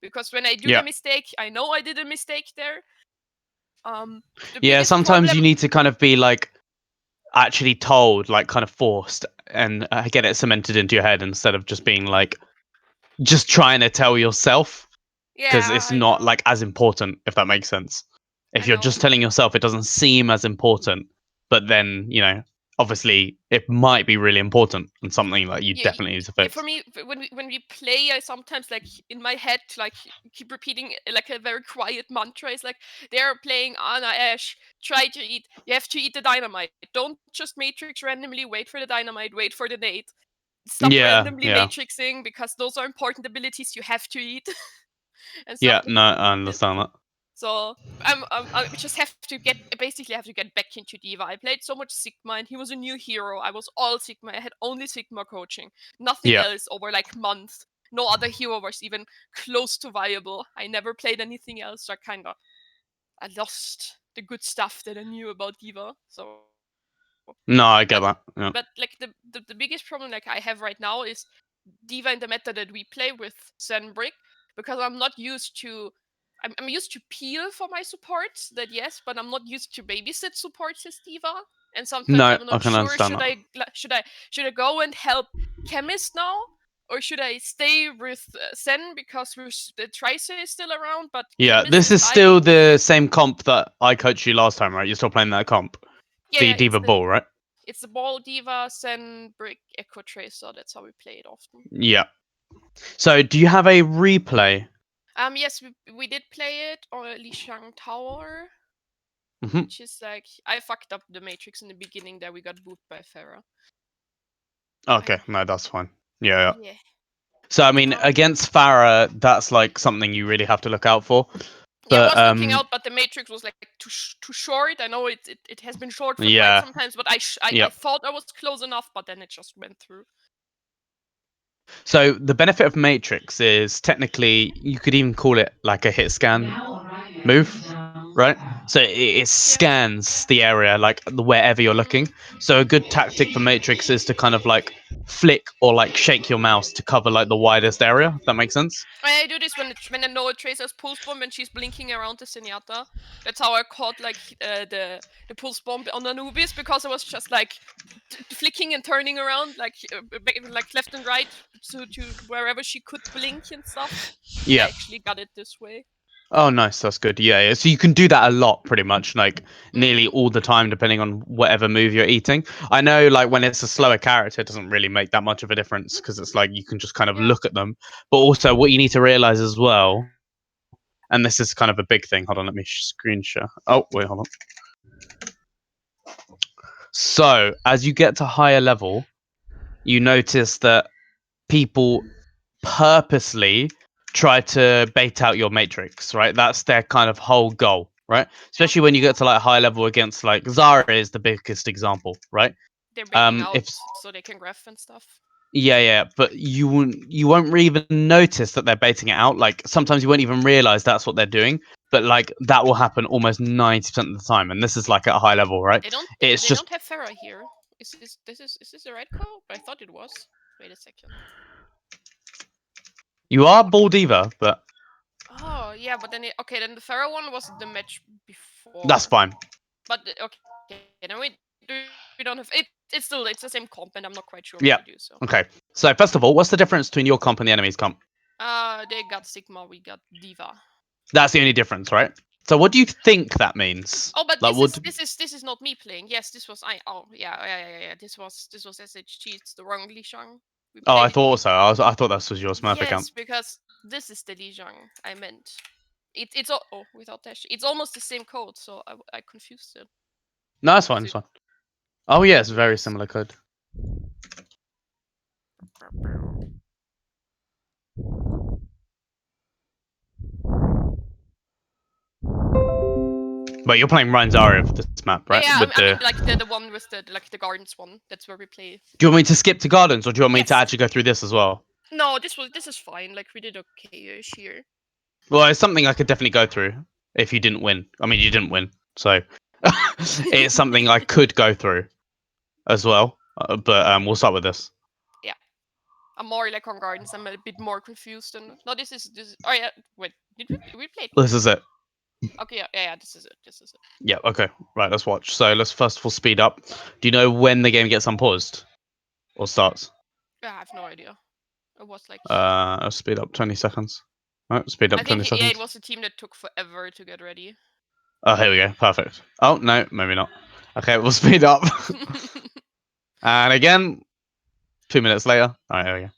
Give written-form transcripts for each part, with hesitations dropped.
because when I do the mistake, I know I did a mistake there. Sometimes you need to kind of be like actually told, like kind of forced, and get it cemented into your head instead of just being like just trying to tell yourself, because it's not like as important, if that makes sense. If you're just telling yourself, it doesn't seem as important, but then obviously it might be really important and something that you definitely need to fix. For me, when we play, I sometimes like in my head like keep repeating like a very quiet mantra. It's like they're playing Anna Ash. Try to eat. You have to eat the dynamite. Don't just matrix randomly. Wait for the dynamite. Wait for the nade. Stop randomly matrixing, because those are important abilities you have to eat. And no, I understand that. So I just have to get back into D.va. I played so much Sigma, and he was a new hero. I was all Sigma. I had only Sigma coaching, nothing else over like months. No other hero was even close to viable. I never played anything else. So I lost the good stuff that I knew about D.va. So no, I get that. Yeah. But like the biggest problem like I have right now is D.va in the meta that we play with Zen Brick, because I'm not used to. I'm used to peel for my supports, that yes, but I'm not used to babysit supports as D.va. And sometimes I'm not sure, should I go and help Chemist now, or should I stay with Zen because the Tricer is still around, but yeah, Chemist this is dying. still the same comp that I coached you last time, right? You're still playing that comp, the D.va ball, right? It's the ball, D.va, Zen Brick, Echo Tracer. That's how we play it often. Yeah. So, do you have a replay? Yes, we did play it on Lijang Tower, which is like, I fucked up the matrix in the beginning there. We got booped by Farah. Okay, no, that's fine. Yeah. So, I mean, against Farah, that's like something you really have to look out for. But, I was looking out, but the matrix was like too short. I know it has been short for quite some time, but I thought I was close enough, but then it just went through. So the benefit of Matrix is technically you could even call it like a hit scan move, right? So it scans the area like wherever you're looking. So a good tactic for Matrix is to kind of like flick or like shake your mouse to cover like the widest area. If that makes sense. I do this when I know a Tracer's pulse bomb and she's blinking around the Zenyatta. That's how I caught like the pulse bomb on Anubis, because I was just like flicking and turning around like left and right to wherever she could blink and stuff. Yeah. I actually got it this way. Oh, nice. That's good. Yeah. So you can do that a lot, pretty much, like nearly all the time, depending on whatever move you're eating. I know, like when it's a slower character, it doesn't really make that much of a difference because it's like you can just kind of look at them. But also, what you need to realize as well, and this is kind of a big thing. Hold on, let me screen share. Oh, wait, hold on. So as you get to higher level, you notice that people purposely try to bait out your matrix, right? That's their kind of whole goal, right? Especially when you get to like high level against like Zara is the biggest example, right? They're baiting out so they can graph and stuff. Yeah, but you won't even notice that they're baiting it out. Like sometimes you won't even realize that's what they're doing, but like that will happen almost 90% of the time, and this is like at a high level, right? They don't have Farah here. Is this the right call? I thought it was. Wait a second. You are Ball D.va, but oh yeah, but then then the Farah one was the match before. That's fine. But okay, then we don't have it. It's the same comp, and I'm not quite sure what to do. So okay. So first of all, what's the difference between your comp and the enemy's comp? They got Sigma, we got D.va. That's the only difference, right? So what do you think that means? Oh, but like, this is not me playing. Yes, this was yeah. This was SHG. It's the wrong Lijang. Oh, I thought so. I thought this was your Smurf account. Yes, because this is the Lijang I meant. It's without dash. It's almost the same code, so I confused it. No, it's fine. It's fine. Oh yeah, it's a very similar code. But you're playing Ryan Zarya for this map, right? Yeah, I mean like the one with the gardens one. That's where we play. Do you want me to skip to gardens, or do you want me to actually go through this as well? No, this is fine. Like we did okay-ish here. Well, it's something I could definitely go through if you didn't win. I mean, you didn't win, so it's something I could go through as well. But we'll start with this. Yeah. I'm more like on gardens. I'm a bit more confused. And no, this is. Oh yeah, wait. Did we played? This is it. Okay, yeah. This is it. This is it. Yeah, okay. Right, let's watch. So let's first of all speed up. Do you know when the game gets unpaused or starts? Yeah, I have no idea. It was like. Let's speed up 20 seconds. Right, speed I up 20 think yeah, it seconds. was a team that took forever to get ready. Oh, here we go. Perfect. Oh, no, maybe not. Okay, we'll speed up. And again, 2 minutes later. All right, here we go.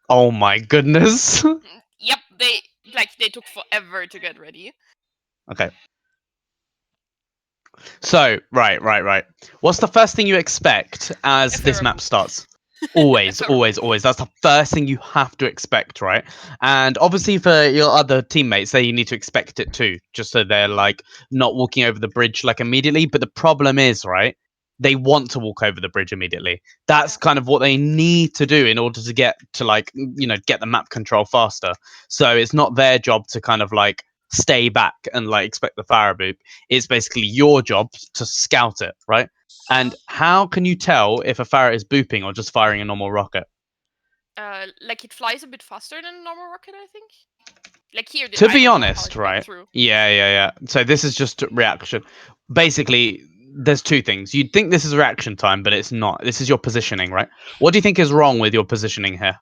Oh my goodness. Yep, they took forever to get ready. Okay. So, right. What's the first thing you expect as If this they're a map boop. starts? If Always, they're a always, boop. always. That's the first thing you have to expect, right? And obviously, for your other teammates, they need to expect it too, just so they're Mhm. like not walking over the bridge like immediately. But the problem is, right? They want to walk over the bridge immediately. That's Yeah. kind of what they need to do in order to get to like get the map control faster. So it's not their job to kind of like stay back and like expect the fire boop. It's basically your job to scout it, right? And how can you tell if a ferret is booping or just firing a normal rocket? Like it flies a bit faster than a normal rocket, I think. Like here, To I be don't know how honest, it went right? through. Yeah. So this is just reaction. Basically, there's two things. You'd think this is reaction time, but it's not. This is your positioning, right? What do you think is wrong with your positioning here?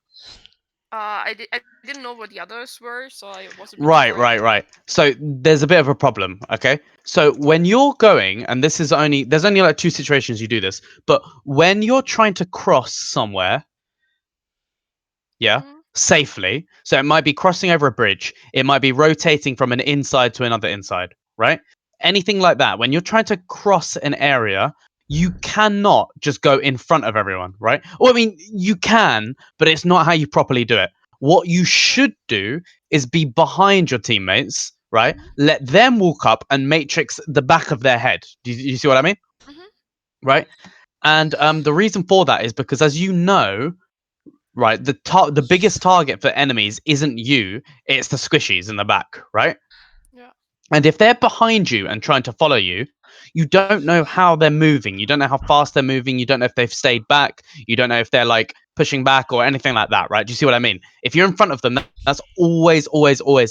I didn't know what the others were, so I was a bit Right, afraid. right, right. So there's a bit of a problem, okay? So when you're going, and this is only there's only like two situations you do this, but when you're trying to cross somewhere, yeah, Mm-hmm. safely. So it might be crossing over a bridge, it might be rotating from an inside to another inside, right? Anything like that. When you're trying to cross an area, you cannot just go in front of everyone, right? Well, I mean, you can, but it's not how you properly do it. What you Yeah. should do is be behind your teammates, right? Mm-hmm. Let them walk up and matrix the back of their head. Do you see what I mean? Mm-hmm. Right? And the reason for that is because, as you know, right, the biggest target for enemies isn't you, it's the squishies in the back, right? Yeah. And if they're behind you and trying to follow you, you don't know how they're moving. You don't know how fast they're moving. You don't know if they've stayed back. You don't know if they're like pushing back or anything like that, right? Do you see what I mean? If you're in front of them, that's always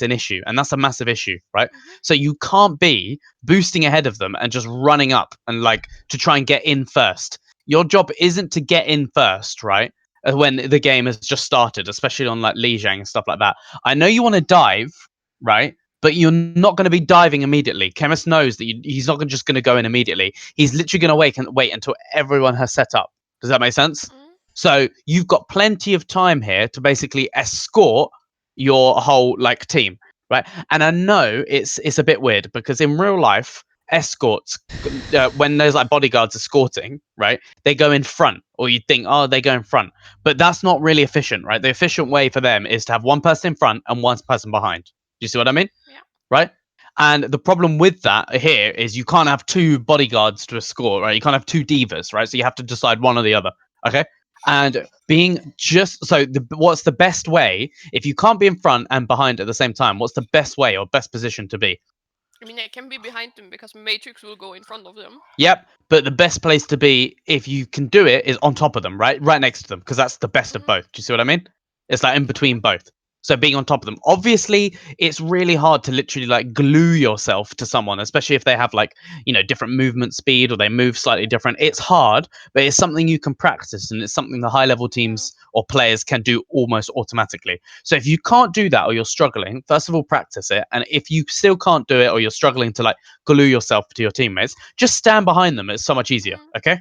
an issue. And that's a massive issue, right? Mm-hmm. So you can't be boosting ahead of them and just running up and like to try and get in first. Your job isn't to get in first, right? When the game has just started, especially on like Lijang and stuff like that. I know you want to dive, right? But you're not going to be diving immediately. Chemist knows that he's not just going to go in immediately. He's literally going to wait until everyone has set up. Does that make sense? Mm-hmm. So you've got plenty of time here to basically escort your whole like team, right? And I know it's a bit weird because in real life, escorts when there's like bodyguards escorting, right? They go in front, or you think, oh, they go in front, but that's not really efficient, right? The efficient way for them is to have one person in front and one person behind. Do you see what I mean? Yeah. Right? And the problem with that here is you can't have two bodyguards to escort, right? You can't have two D.vas, right? So you have to decide one or the other. Okay. And being just so, what's the best way if you can't be in front and behind at the same time? What's the best way or best position to be? I mean, I can be behind them because Matrix will go in front of them. Yep. But the best place to be, if you can do it, is on top of them, right? Right next to them, because that's the best of Mm-hmm. both. Do you see what I mean? It's like in Yeah. between both. So being on top of them. Obviously, it's really hard to literally like glue yourself to someone, especially if they have like, different movement speed or they move slightly different. It's hard, but it's something you can practice and it's something the high level Yeah. teams or players can do almost automatically. So if you can't do that or you're struggling, first of all, practice it. And if you still can't do it or you're struggling to like glue yourself to your teammates, just stand behind them. It's so much easier. Mm-hmm. Okay.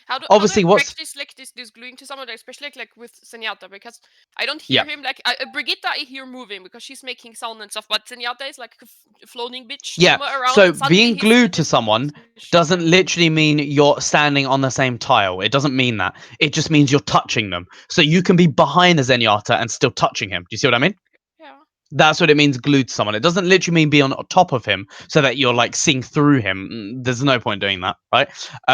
How do I Obviously, what's practice like this gluing to someone, especially like with Zenyatta, because I don't yeah, hear him like Brigitte I hear moving because she's making sound and stuff, but Zenyatta is like a floating bitch yeah. somewhere around, So and suddenly being he's in glued to his someone position. doesn't Yeah. literally mean you're standing on the same tile. It doesn't mean that. It just means you're touching them. So you can be behind the Zenyatta and still touching him. Do you see what I mean? Yeah. That's what it means glued to someone. It doesn't literally mean be on top of him so that you're like seeing through him. There's no point doing that, right?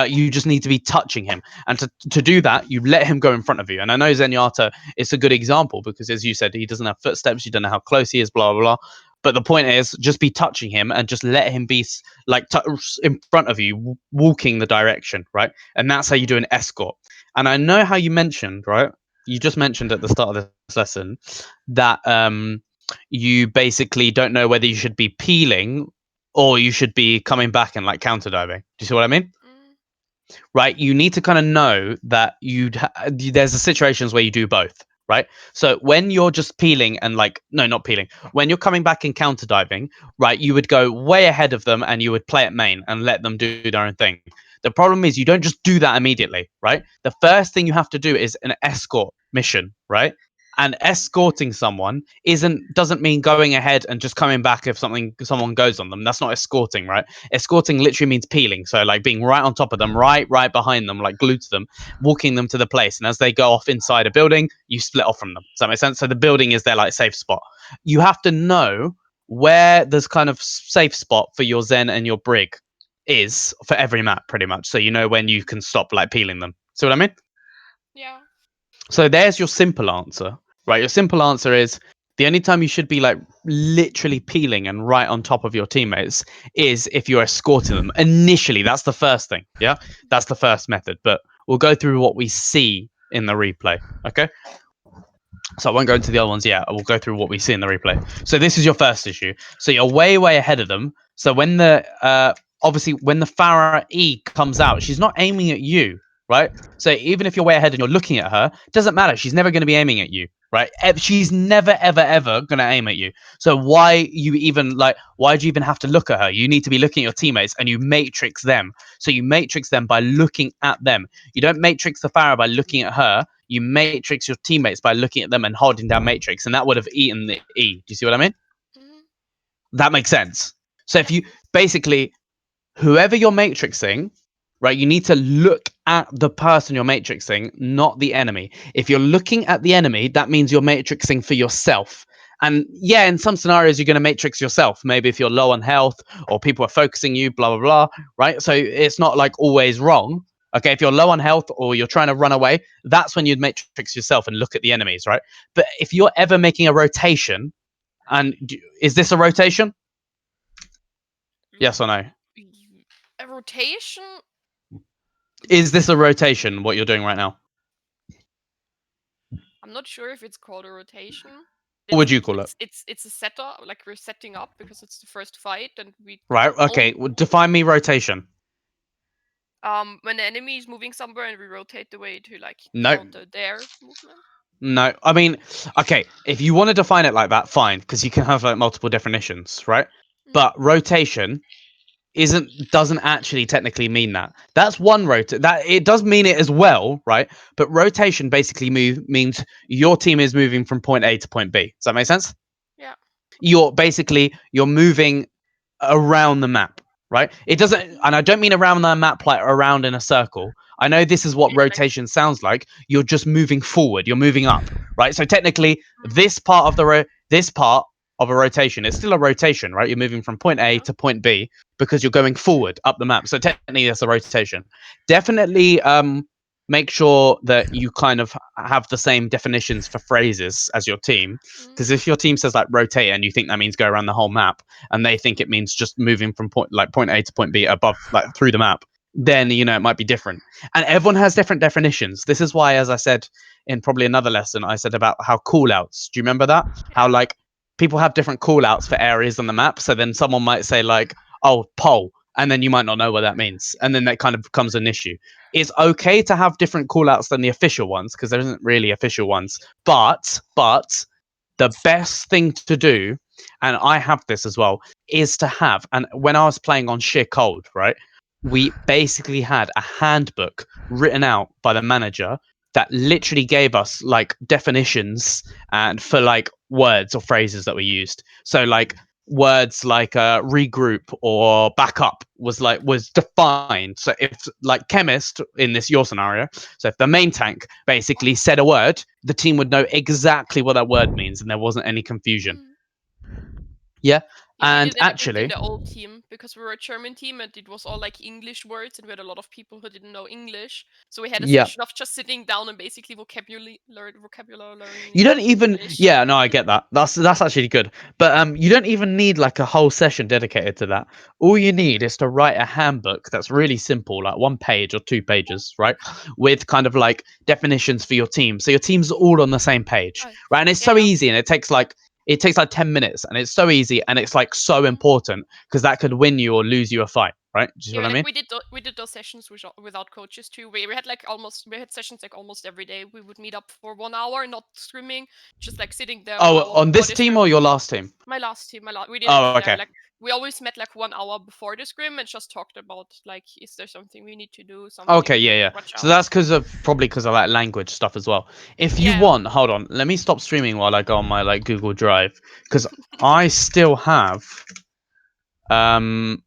You just need to be touching him. And to do that, you let him go in front of you. And I know Zenyatta is a good example because, as you said, he doesn't have footsteps. You don't know how close he is, blah, blah, blah. But the point is, just be touching him and just let him be like in front of you, walking the direction, right? And that's how you do Mm-hmm. an escort. And I know how you mentioned, right? you just mentioned at the start of this lesson that you basically don't know whether you should be peeling or you should be coming back and like counter diving. Do you see what I mean? Mm. Right? You need to kind of know that there's the situations where you do both, right? So when you're just peeling and like no, not peeling. When you're coming back and counter diving, right? You would go way ahead of them and you would play at main and let them do their own thing. The problem is you don't just do that immediately, right? The first thing you have to do is an escort mission, right? And escorting someone doesn't mean going ahead and just coming back if someone goes on them. That's not escorting, right? Escorting literally means peeling, so like being right on top of them, right behind them, like glued to them, walking them to the place, and as they go off inside a building, you split off from them. Does that make sense? So the building is their like safe spot. You have to know where there's kind of safe spot for your Zen and your Brig is for every map, pretty much, so you know when you can stop like peeling them. See what I mean? Yeah. So there's your simple answer, right? Your simple answer is the only time you should be like literally peeling and right on top of your teammates is if you're escorting them. Initially, that's the first thing. Yeah, that's the first method. But we'll go through what we see in the replay. Okay. So I won't go into the other ones yet. I will go through what we see in the replay. So this is your first issue. So you're way ahead of them. So when the obviously when the Farah E comes out, she's not aiming at you, right? So even if you're way ahead and you're looking at her, it doesn't matter. She's never going to be aiming at you, right? She's never ever going to aim at you. So why do you even have to look at her? You need to be looking at your teammates and you matrix them. So you matrix them by looking at them. You don't matrix the Farah by looking at her. You matrix your teammates by looking at them and holding down matrix, and that would have eaten the E. Do you see what I mean? Mm. That makes sense. So if Yeah. you basically whoever you're matrixing, right, you need to look at the person you're matrixing, not the enemy. If you're looking at the enemy, that means you're matrixing for yourself. And yeah, in some scenarios, you're going to matrix yourself. Maybe if you're low on health or people are focusing you, blah, blah, blah, right? So it's not like always wrong. Okay, if you're low on health or you're trying to run away, that's when you'd matrix yourself and look at the enemies, right? But if you're ever making a rotation, and is this a rotation? Yes or no? A rotation? Is this a rotation, what you're doing right now? I'm not sure if it's called a rotation. What would you call it? It's a setup, like we're setting up because it's the first fight and we Right. Okay. only Well, define me rotation. when the enemy is moving somewhere and we rotate the way to like No. counter their movement. No. I mean, okay. If you want to define it like that, fine, because you can have like multiple definitions, right? Mm. But rotation doesn't actually technically mean that. That's one that it does mean it as well, right? But rotation basically means your team is moving from point A to point B. Does that make sense? Yeah. You're moving around the map, right? It doesn't, Mm. and I don't mean around the map like around in a circle. I know this is what Yeah, like rotation sounds like. You're just moving forward. You're moving up, right? So technically, mm, this part of a rotation is still a rotation, right? You're moving from point A yeah. to point B because you're going forward up the map. So technically, that's a rotation. Definitely, make sure that you kind of have the same definitions for phrases as your team. Mm. Because if your team says like rotate and you think that means go around the whole map, and they think it means just moving from point A to point B above like through the map, then you know it might be different. And everyone has different definitions. This is why, as I said in probably another lesson, I said about how callouts. Do you remember that? How Yeah. like people have different callouts for areas on the map. So then someone might say like, "Oh, pole," and then you might not know what that means, and then that kind of becomes an issue. It's okay to have different callouts than the official ones because there isn't really official ones, but the best thing to do, and I have this as well, is to have, and when I was playing on sheer cold, right, we basically had a handbook written out by the manager that literally gave us like definitions and for like words or phrases that we used. So like words like regroup or backup was defined. So if like chemist in this your scenario, so if the main tank basically said a word, the team would know exactly what that word means and there wasn't any confusion. Mm. Yeah. Yeah, we And did it within actually, the old team because we were a German team and it was all like English words and we had a lot of people who didn't know English. So we had a yeah, session of just sitting down and basically vocabulary you learning don't in even, English. yeah, no, I get that. That's actually good. But you don't even need like a whole session dedicated to that. All you need is to write a handbook that's really simple, like 1 page or 2 pages, right? With kind of like definitions for your team. So your team's all on the same page, Oh, right? And it's so yeah. easy and it takes like 10 minutes and it's so easy and it's like so Mm. important because that could win you or lose you a fight, right? Do you see Yeah, what I like mean? we did those sessions without coaches too. We had like we had sessions like almost every day. We would meet up for 1 hour, not screaming, just like sitting there 1 hour Oh, on before this the team scrim. or your last team? My last team, we did it Oh, there. okay. Like we always met like 1 hour before the scrim and just talked about like, is there something we need to do, Okay, something yeah, to yeah. watch So out. that's probably because of like language stuff as well. If you Yeah. want, hold on, let me stop streaming while I go on my like Google Drive because I still have um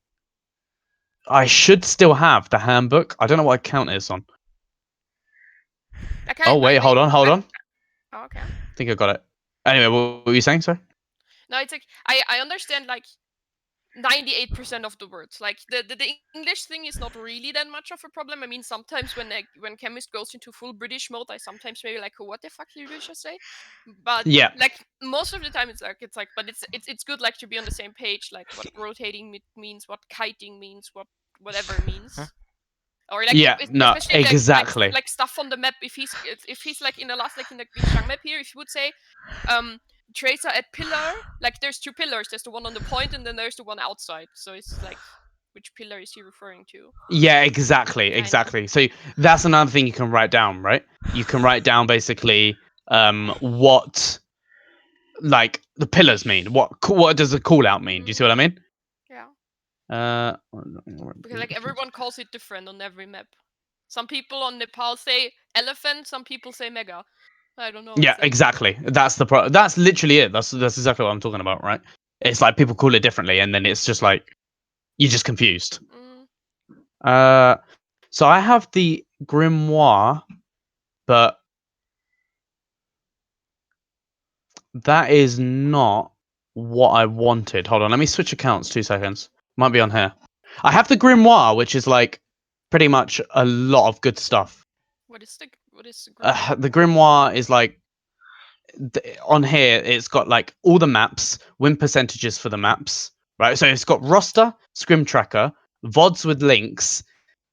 I should still have the handbook. I don't know what account it's on. Like Oh wait, hold I on. oh, okay. I think I got it. Anyway, what were you saying, sorry? No, it's like I understand like 98% of the words. Like the English thing is not really that much of a problem. I mean, sometimes when chemist goes into full British mode, I sometimes maybe like, what the fuck did you just say? But Yeah, like most of the time, but it's good like to be on the same page, like what rotating means, what kiting means, whatever means. Or like yeah, no, especially exactly. like stuff on the map. If he's like in the last like in the Lijang map here, if you would say um tracer at pillar, like there's two pillars, there's the one on the point and then there's the one outside, so it's like which pillar is he referring to, Yeah, exactly, kind of. exactly. So that's another thing you can write down, right? You can write down basically what like the pillars mean. What does the call out mean? Do you see Mm, what I mean? yeah, Uh, because like everyone calls it different on every map. Some people on Nepal say elephant, some people say mega. I don't know, yeah, it's like exactly. That's literally it. That's exactly what I'm talking about, right? It's like people call it differently, and then it's just like you're just confused. mm, Uh, so I have the grimoire, but that is not what I wanted. Hold on, let me switch accounts. 2 seconds. Might be on here. I have the grimoire, which is like pretty much a lot of good stuff. what is the grimoire? The grimoire is like on here. It's got like all the maps, win percentages for the maps, right? So it's got roster, scrim tracker, vods with links,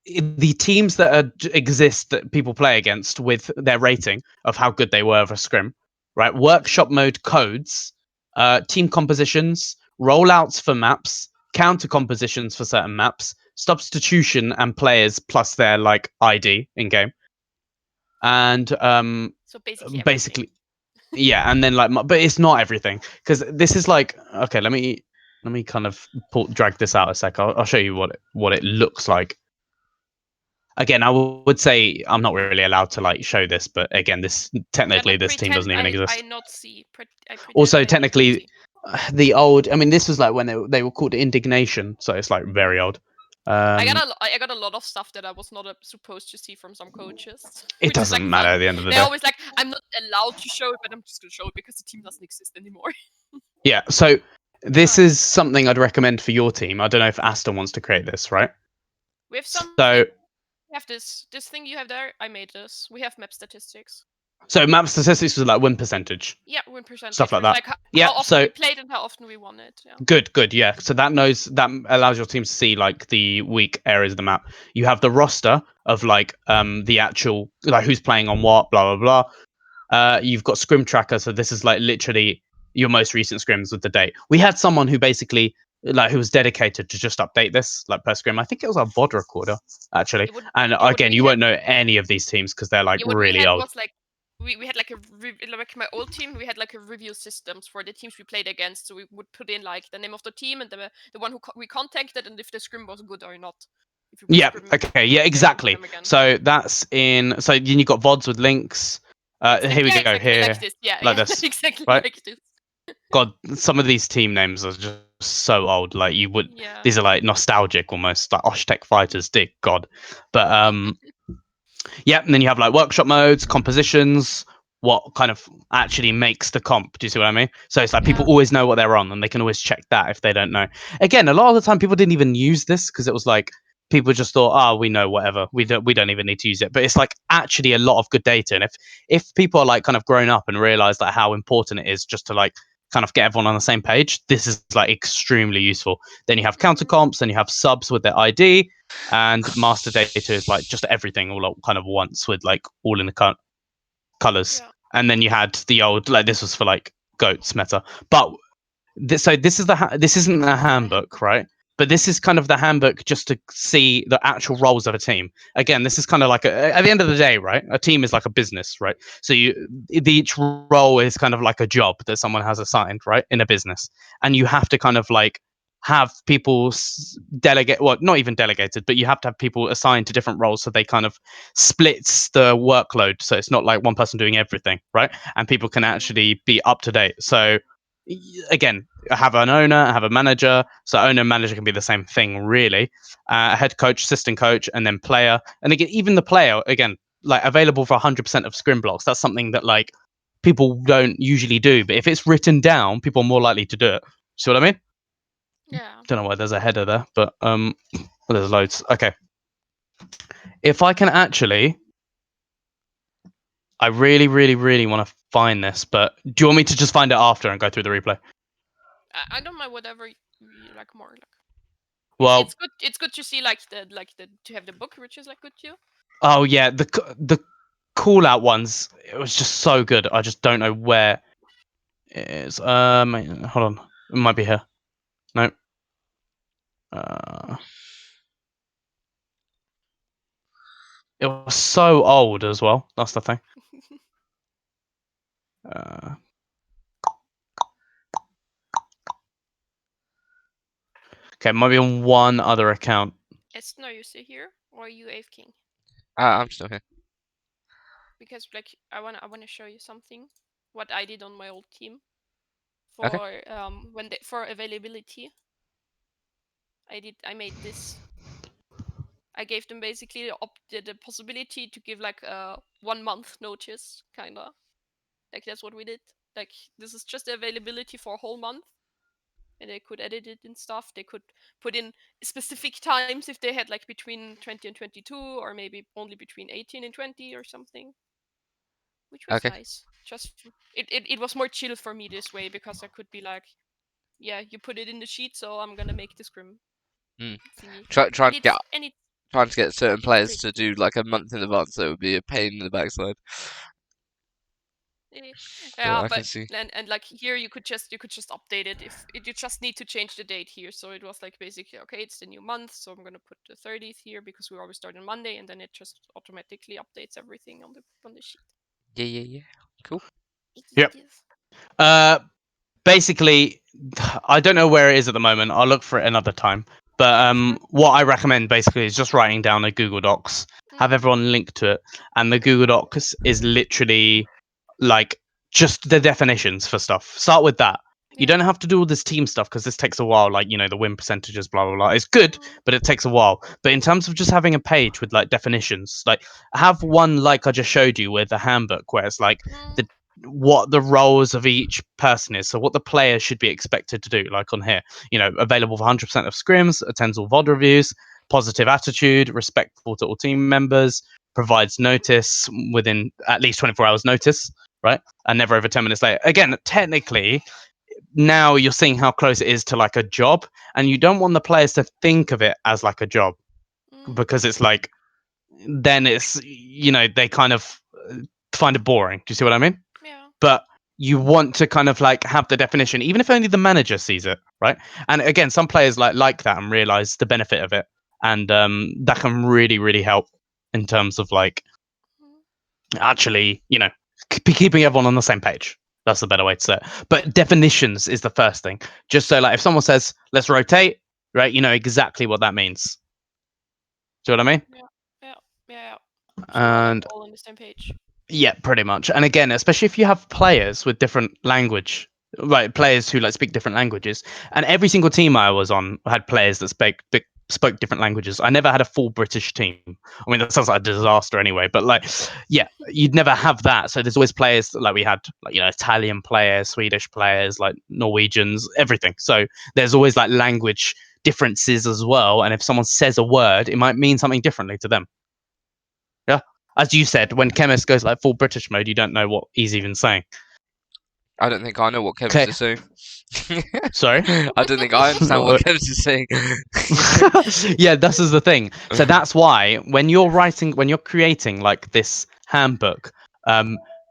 the teams that exist that people play against with their rating of how good they were for scrim, right? Mm, Workshop mode codes, team compositions, rollouts for maps, counter compositions for certain maps, substitution and players plus their like ID in game, and so basically everything. basically yeah, and then like, but it's not everything because this is like okay. Let me kind of drag this out a sec. I'll show you what it looks like. Again, I would say I'm not really allowed to like show this, but again, this Yeah, technically like this team doesn't even I exist. not see. I pretend Also, I don't technically, see. the old. I mean, this was like when they were called Indignation, so it's like very old. Um, I got a lot of stuff that I was not supposed to see from some coaches, it which is like doesn't matter fun. at the end of the They're day. always like, I'm not allowed to show it, but I'm just gonna show it because the team doesn't exist anymore. Yeah, so this Ah, is something I'd recommend for your team. I don't know if Aston wants to create this, right? we have So something. We have this thing you have there. I made this. We have map statistics. so map statistics was like win percentage, Yeah, win stuff percentage like with that. like Yeah, how often so we played and how often we won it. Yeah. good, yeah. So that allows your team to see like the weak areas of the map. You have the roster of like the actual like who's playing on what, blah blah blah. You've got scrim tracker, so this is like literally your most recent scrims with the date. We had someone who basically like who was dedicated to just update this like per scrim. I think it was our VOD recorder actually. Yeah, And what again, we you had. won't know any of these teams because they're like Yeah, what we really had old. was like we had like like my old team. We had like a review systems for the teams we played against. So we would put in like the name of the team and the one who we contacted and if the scrim was good or not. If we would Yeah. scrim Okay. Yeah. with Exactly. them again. So that's in. So then you got VODs with links. Here we Yeah, go. exactly Here, like this. Yeah, like yeah, this. exactly Right. like this. God, some of these team names are just so old. Like you would. Yeah. These are like nostalgic almost. Like Oshtek Fighters. Dear God. But yeah. And then you have like workshop modes, compositions. what kind of actually makes the comp. Do you see what I mean? So it's like people Yeah. always know what they're on, and they can always check that if they don't know. Again, a lot of the time people didn't even use this because it was like people just thought, oh, we know whatever. We don't even need to use it. But it's like actually a lot of good data. And if people are like kind of grown up and realize like how important it is just to like kind of get everyone on the same page, this is like extremely useful. Then you have counter Mhm. comps, then you have subs with their ID, and master data is like just everything all at kind of once with like all in the colors. Yeah. And then you had the old like this was for like goats meta, but so this is this isn't a handbook, right? But this is kind of the handbook just to see the actual roles of a team. Again, this is kind of like at the end of the day, right? A team is like a business, right? So each role is kind of like a job that someone has assigned, right, in a business, and you have to kind of like have people delegate, well, not even delegated, but you have to have people assigned to different roles so they kind of splits the workload, so it's not like one person doing everything, right? And people can Mhm. actually be up to date. So again, I have an owner, I have a manager. So owner and manager can be the same thing, really. Head coach, assistant coach, and then player. And again, even the player, again, like available for 100% of scrim blocks. That's something that like people don't usually do. But if it's written down, people are more likely to do it. See what I mean? Yeah. Don't know why there's a header there, but well, there's loads. Okay, if I can actually, I really, really, really want to find this. But do you want me to just find it after and go through the replay? I don't mind whatever you like more. Like it's Well, good. It's good to see like the to have the book, which is like good too. oh yeah, the call out ones. It was just so good. I just don't know where it is. Hold on, it might be here. No. Uh, it was so old as well. That's the thing. Uh, okay, it might be on one other account. Esther, you stay here, or are you AF King? I'm still here. Because like I wanna show you something. What I did on my old team Okay. for for availability. I made this. I gave them basically the possibility to give like a 1 month notice, kinda. Like that's what we did. Like this is just the availability for a whole month, and they could edit it and stuff. They could put in specific times if they had like between 20 and 22, or maybe only between 18 and 20 or something, which was Okay. nice. It was more chill for me this way because I could be like, yeah, you put it in the sheet, so I'm gonna make the scrim Mm. thingy, Try and to get it's trying to get certain it's players pretty. to do like a month in advance, so it would be a pain in the backside. Eh, But Yeah, I but can see. and like here you could just update it if you just need to change the date here. So it was like basically okay, it's the new month, so I'm gonna put the 30th here because we always start on Monday, and then it just automatically updates everything on the sheet. Yeah, yeah, yeah. Cool. Yep. Yes. Uh, basically, I don't know where it is at the moment. I'll look for it another time. But Yeah, of course. what I recommend basically is just writing down a Google Docs, have Mm, everyone link to it, and the Google Docs is literally like just the definitions for stuff. Start with that. You yeah. don't have to do all this team stuff because this takes a while. Like the win percentages, blah blah blah. It's good, Mm, but it takes a while. But in terms of just having a page with like definitions, like have one like I just showed you with a handbook where it's like mm, the what the roles of each person is. So what the player should be expected to do, like on here, available for 100% of scrims, attends all VOD reviews, positive attitude, respectful to all team members, provides notice within at least 24 hours notice, right? And never over 10 minutes later. Again, technically, now you're seeing how close it is to like a job, and you don't want the players to think of it as like a job mm, because it's like, then they kind of find it boring. Do you see what I mean? yeah. But you want to kind of like have the definition, even if only the manager sees it, right? And again, some players like that and realize the benefit of it, and that can really really help in terms of like Mm, actually keeping everyone on the same page. That's the better way to say it. But definitions is the first thing. Just so like if someone says let's rotate, right, you know exactly what that means. Do you know what I mean? yeah. Yeah. Yeah. Yeah. So we're like And all on the same page. yeah, pretty much. And again, especially if you have players with different language, right? Players who like speak different languages, and every single team I was on had players that spoke different languages. I never had a full British team. I mean, that sounds like a disaster anyway, but like, yeah, you'd never have that. So there's always players like we had, like, Italian players, Swedish players, like Norwegians, everything. So there's always like language differences as well. And if someone says a word, it might mean something differently to them. Yeah. As you said, when Chemist goes like full British mode, you don't know what he's even saying. I don't think I know what Kev's Okay. is saying. Sorry? I don't think I understand what Kev's is saying. Yeah, this is the thing. So that's why when you're creating like this handbook,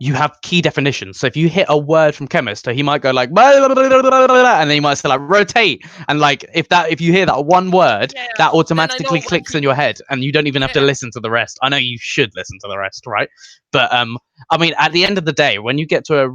you have key definitions. So if you hit a word from Chemist, so he might go like blah, blah, blah, blah, blah, blah, and then he might say like rotate, and like if you hear that one word, Yeah, that then I know automatically what clicks he in your means. head, and you don't even have to Yeah. listen to the rest. I know you should listen to the rest, right? But I mean, at the end of the day, when you get to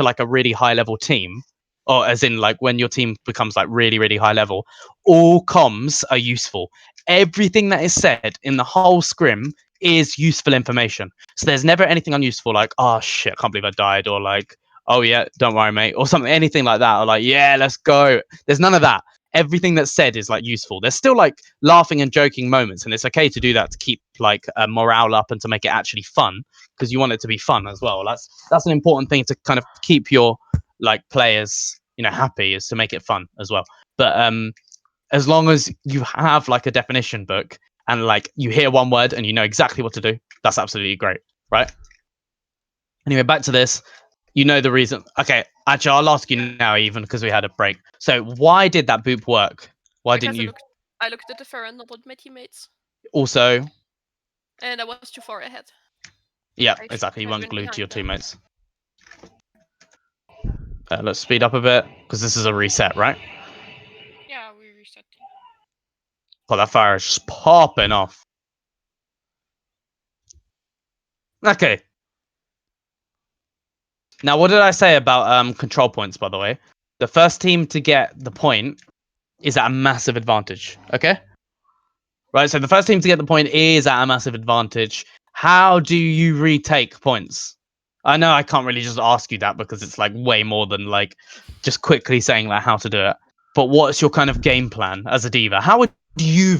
like a really high level team, or as in like when your team becomes like really really high level, all comms are useful. Everything that is said in the whole scrim is useful information. So there's never anything unuseful like, oh shit, I can't believe I died, or like, oh yeah, don't worry mate, or something, anything like that, or like, yeah, let's go. There's none of that. Everything that's said is like useful. There's still like laughing and joking moments, and it's okay to do that to keep like morale up and to make it actually fun, because you want it to be fun as well. That's an important thing to kind of keep your like players happy, is to make it fun as well. But as long as you have like a definition book and like you hear one word and you know exactly what to do, that's absolutely great, right? Anyway, back to this. You know the reason. Okay, actually, I'll ask you now, even because we had a break. So why did that boop work? Why Because didn't you I looked at the Farron, not at my teammates. also? And I was too far ahead. Yeah, I should exactly. You have weren't been glued to your behind them. teammates. Let's speed up a bit because this is a reset, right? Yeah, we reset. Oh, that fire is just popping off. Okay. Now, what did I say about control points, by the way? The first team to get the point is at a massive advantage, okay? Right, so the first team to get the point is at a massive advantage. How do you retake points? I know I can't really just ask you that because it's like way more than like just quickly saying like how to do it. But what's your kind of game plan as a D.va? How would you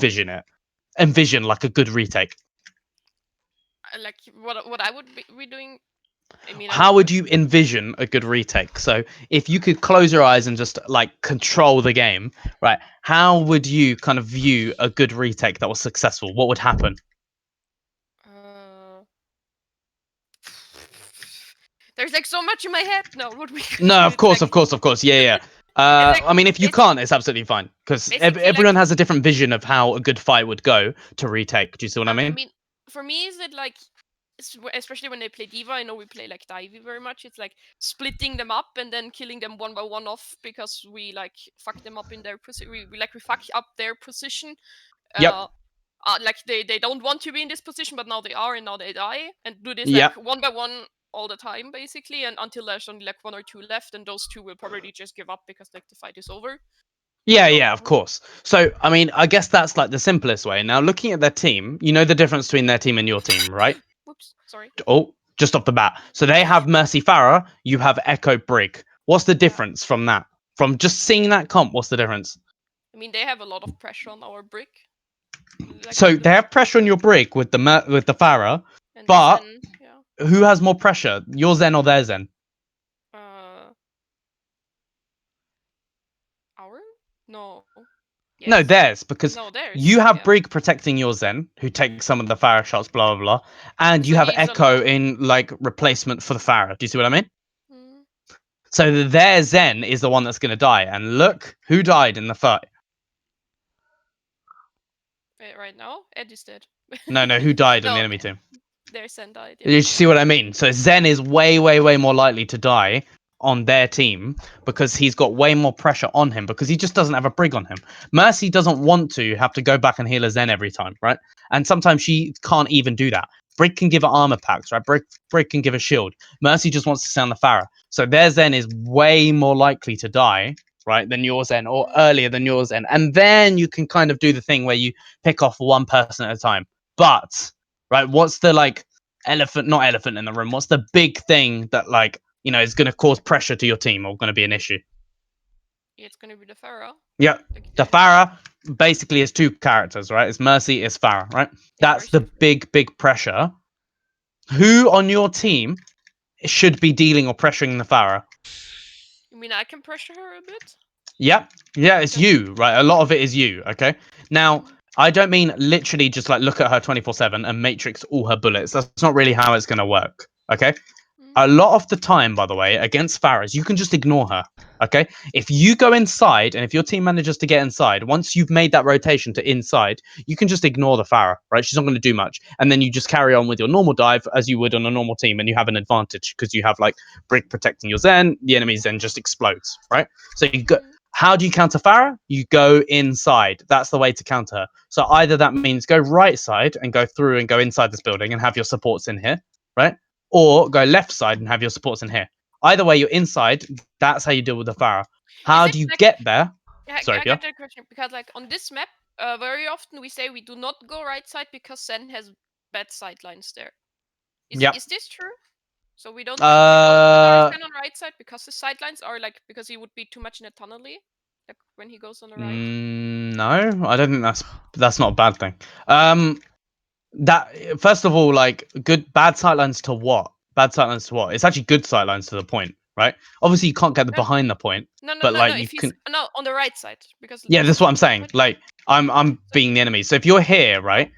envision like a good retake? Like what I would be doing. I mean, I How would. would you envision a good retake? So if you could close your eyes and just like control the game, right? How would you kind of view a good retake that was successful? What would happen? Uh, there's like so much in my head. No, what we could No, do. of It's course, like of course, of course. Yeah, yeah. it's like I mean, if you it's can't, it's absolutely fine because basically like. everyone has a different vision of how a good fight would go to retake. Do you see what I I mean? mean, for me, is it like, especially when they play D.va, I know we play like D.va very much. It's like splitting them up and then killing them one by one off because we like fuck them up in their position. We fuck up their position. Yep. Like they don't want to be in this position, but now they are, and now they die, and do this like Yep. one by one all the time, basically, and until there's only like one or two left, and those two will probably just give up because like the fight is over. Yeah, So yeah, of course. So, I mean, I guess that's like the simplest way. Now, looking at their team, you know the difference between their team and your team, right? whoops, sorry. Oh, just off the bat. So they have Mercy Farah, you have Echo Brig. What's the Yeah. difference from that? From just seeing that comp, what's the difference? I mean, they have a lot of pressure on our brick. Like So they have pressure on your Brig with with the Farah, and the but Zen, yeah. who has more pressure, your Zen or their Zen? Uh, our? No. No, Yes. theirs, because No, theirs. you have Yeah. Brig protecting your Zen, who takes some of the Farah shots, blah blah blah, and you So have he's Echo alone. in like replacement for the Farah. Do you see what I mean? Mm. So their Zen is the one that's going to die, and look who died in the fight. Wait, right now, Eddie's dead. No, no, who died on the No, enemy team? their Zen died. Yeah. You see what I mean? So Zen is way, way, way more likely to die on their team because he's got way more pressure on him because he just doesn't have a Brig on him. Mercy doesn't want to have to go back and heal a Zen every time, right? And sometimes she can't even do that. Brig can give her armor packs, right? Brig can give a shield. Mercy just wants to stay on the Farah. So their Zen is way more likely to die, right, than your Zen, or earlier than your Zen. And then you can kind of do the thing where you pick off one person at a time. But, right, what's the like not elephant in the room? What's the big thing that like is going to cause pressure to your team or going to be an issue? It's gonna be the Pharaoh. Yeah, Like the Farah basically is two characters, right? It's Mercy, it's Farah, right? yeah, That's the big pressure. Who on your team should be dealing or pressuring the Farah? You mean I can pressure her a bit? Yeah, it's you, right? A lot of it is you, okay? Now, I don't mean literally just like look at her 24/7 and matrix all her bullets. That's not really how it's going to work, okay? A lot of the time, by the way, against Farahs, you can just ignore her. Okay, if you go inside and if your team manages to get inside, once you've made that rotation to inside, you can just ignore the Farah, right? She's not going to do much, and then you just carry on with your normal dive as you would on a normal team, and you have an advantage because you have like Brick protecting your Zen. The enemy Zen just explodes, right? So you go. How do you counter Farah? You go inside. That's the way to counter her. So either that means go right side and go through and go inside this building and have your supports in here, right? Or go left side and have your supports in here. Either way, you're inside. That's how you deal with the Farah. How do you get there? Sorry, I yeah. got the question because, like, on this map, very often we say we do not go right side because Zen has bad sightlines there. Yep. Is this true? So we don't put our Zen on right side because the sightlines are like because he would be too much in a tunnel-y, like when he goes on the right. No, I don't think that's not a bad thing. That first of all, like bad sightlines to what? Bad sightlines to what? It's actually good sightlines to the point, right? Obviously, you can't get the behind the point, but like you If he's can. no on the right side because Yeah, this that's is what I'm saying. Like I'm being the enemy. So if you're here, right?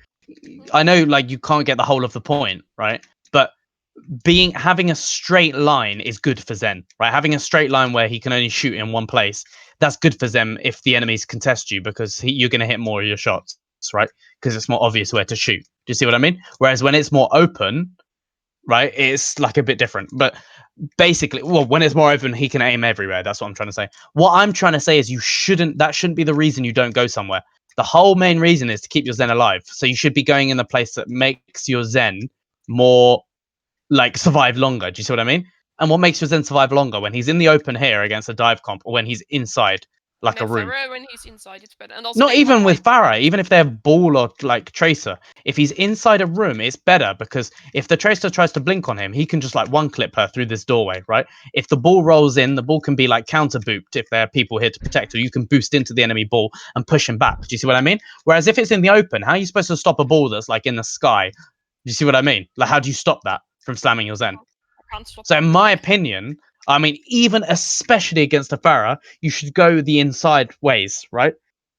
I know like you can't get the whole of the point, right? But having a straight line is good for Zen, right? Having a straight line where he can only shoot in one place, that's good for Zen if the enemies contest you because you're going to hit more of your shots, right? Because it's more obvious where to shoot. Do you see what I mean? Whereas when it's more open, right, it's like a bit different. But basically, well, when it's more open, he can aim everywhere. That's what I'm trying to say. What I'm trying to say is that shouldn't be the reason you don't go somewhere. The whole main reason is to keep your Zen alive. So you should be going in the place that makes your Zen more like survive longer. Do you see what I mean? And what makes your Zen survive longer? When he's in the open here against a dive comp, or when he's inside like a room. when he's inside, it's better. And also Not they even with avoid. Farah, even if they're ball or like tracer. If he's inside a room, it's better because if the tracer tries to blink on him, he can just like one clip her through this doorway, right? If the ball rolls in, the ball can be like counter booped if there are people here to protect, or you can boost into the enemy ball and push him back. Do you see what I mean? Whereas if it's in the open, how are you supposed to stop a ball that's like in the sky? Do you see what I mean? Like, how do you stop that from slamming your Zen? I can't stop. So, in my opinion, I mean, even especially against a Farah, you should go the inside ways, right?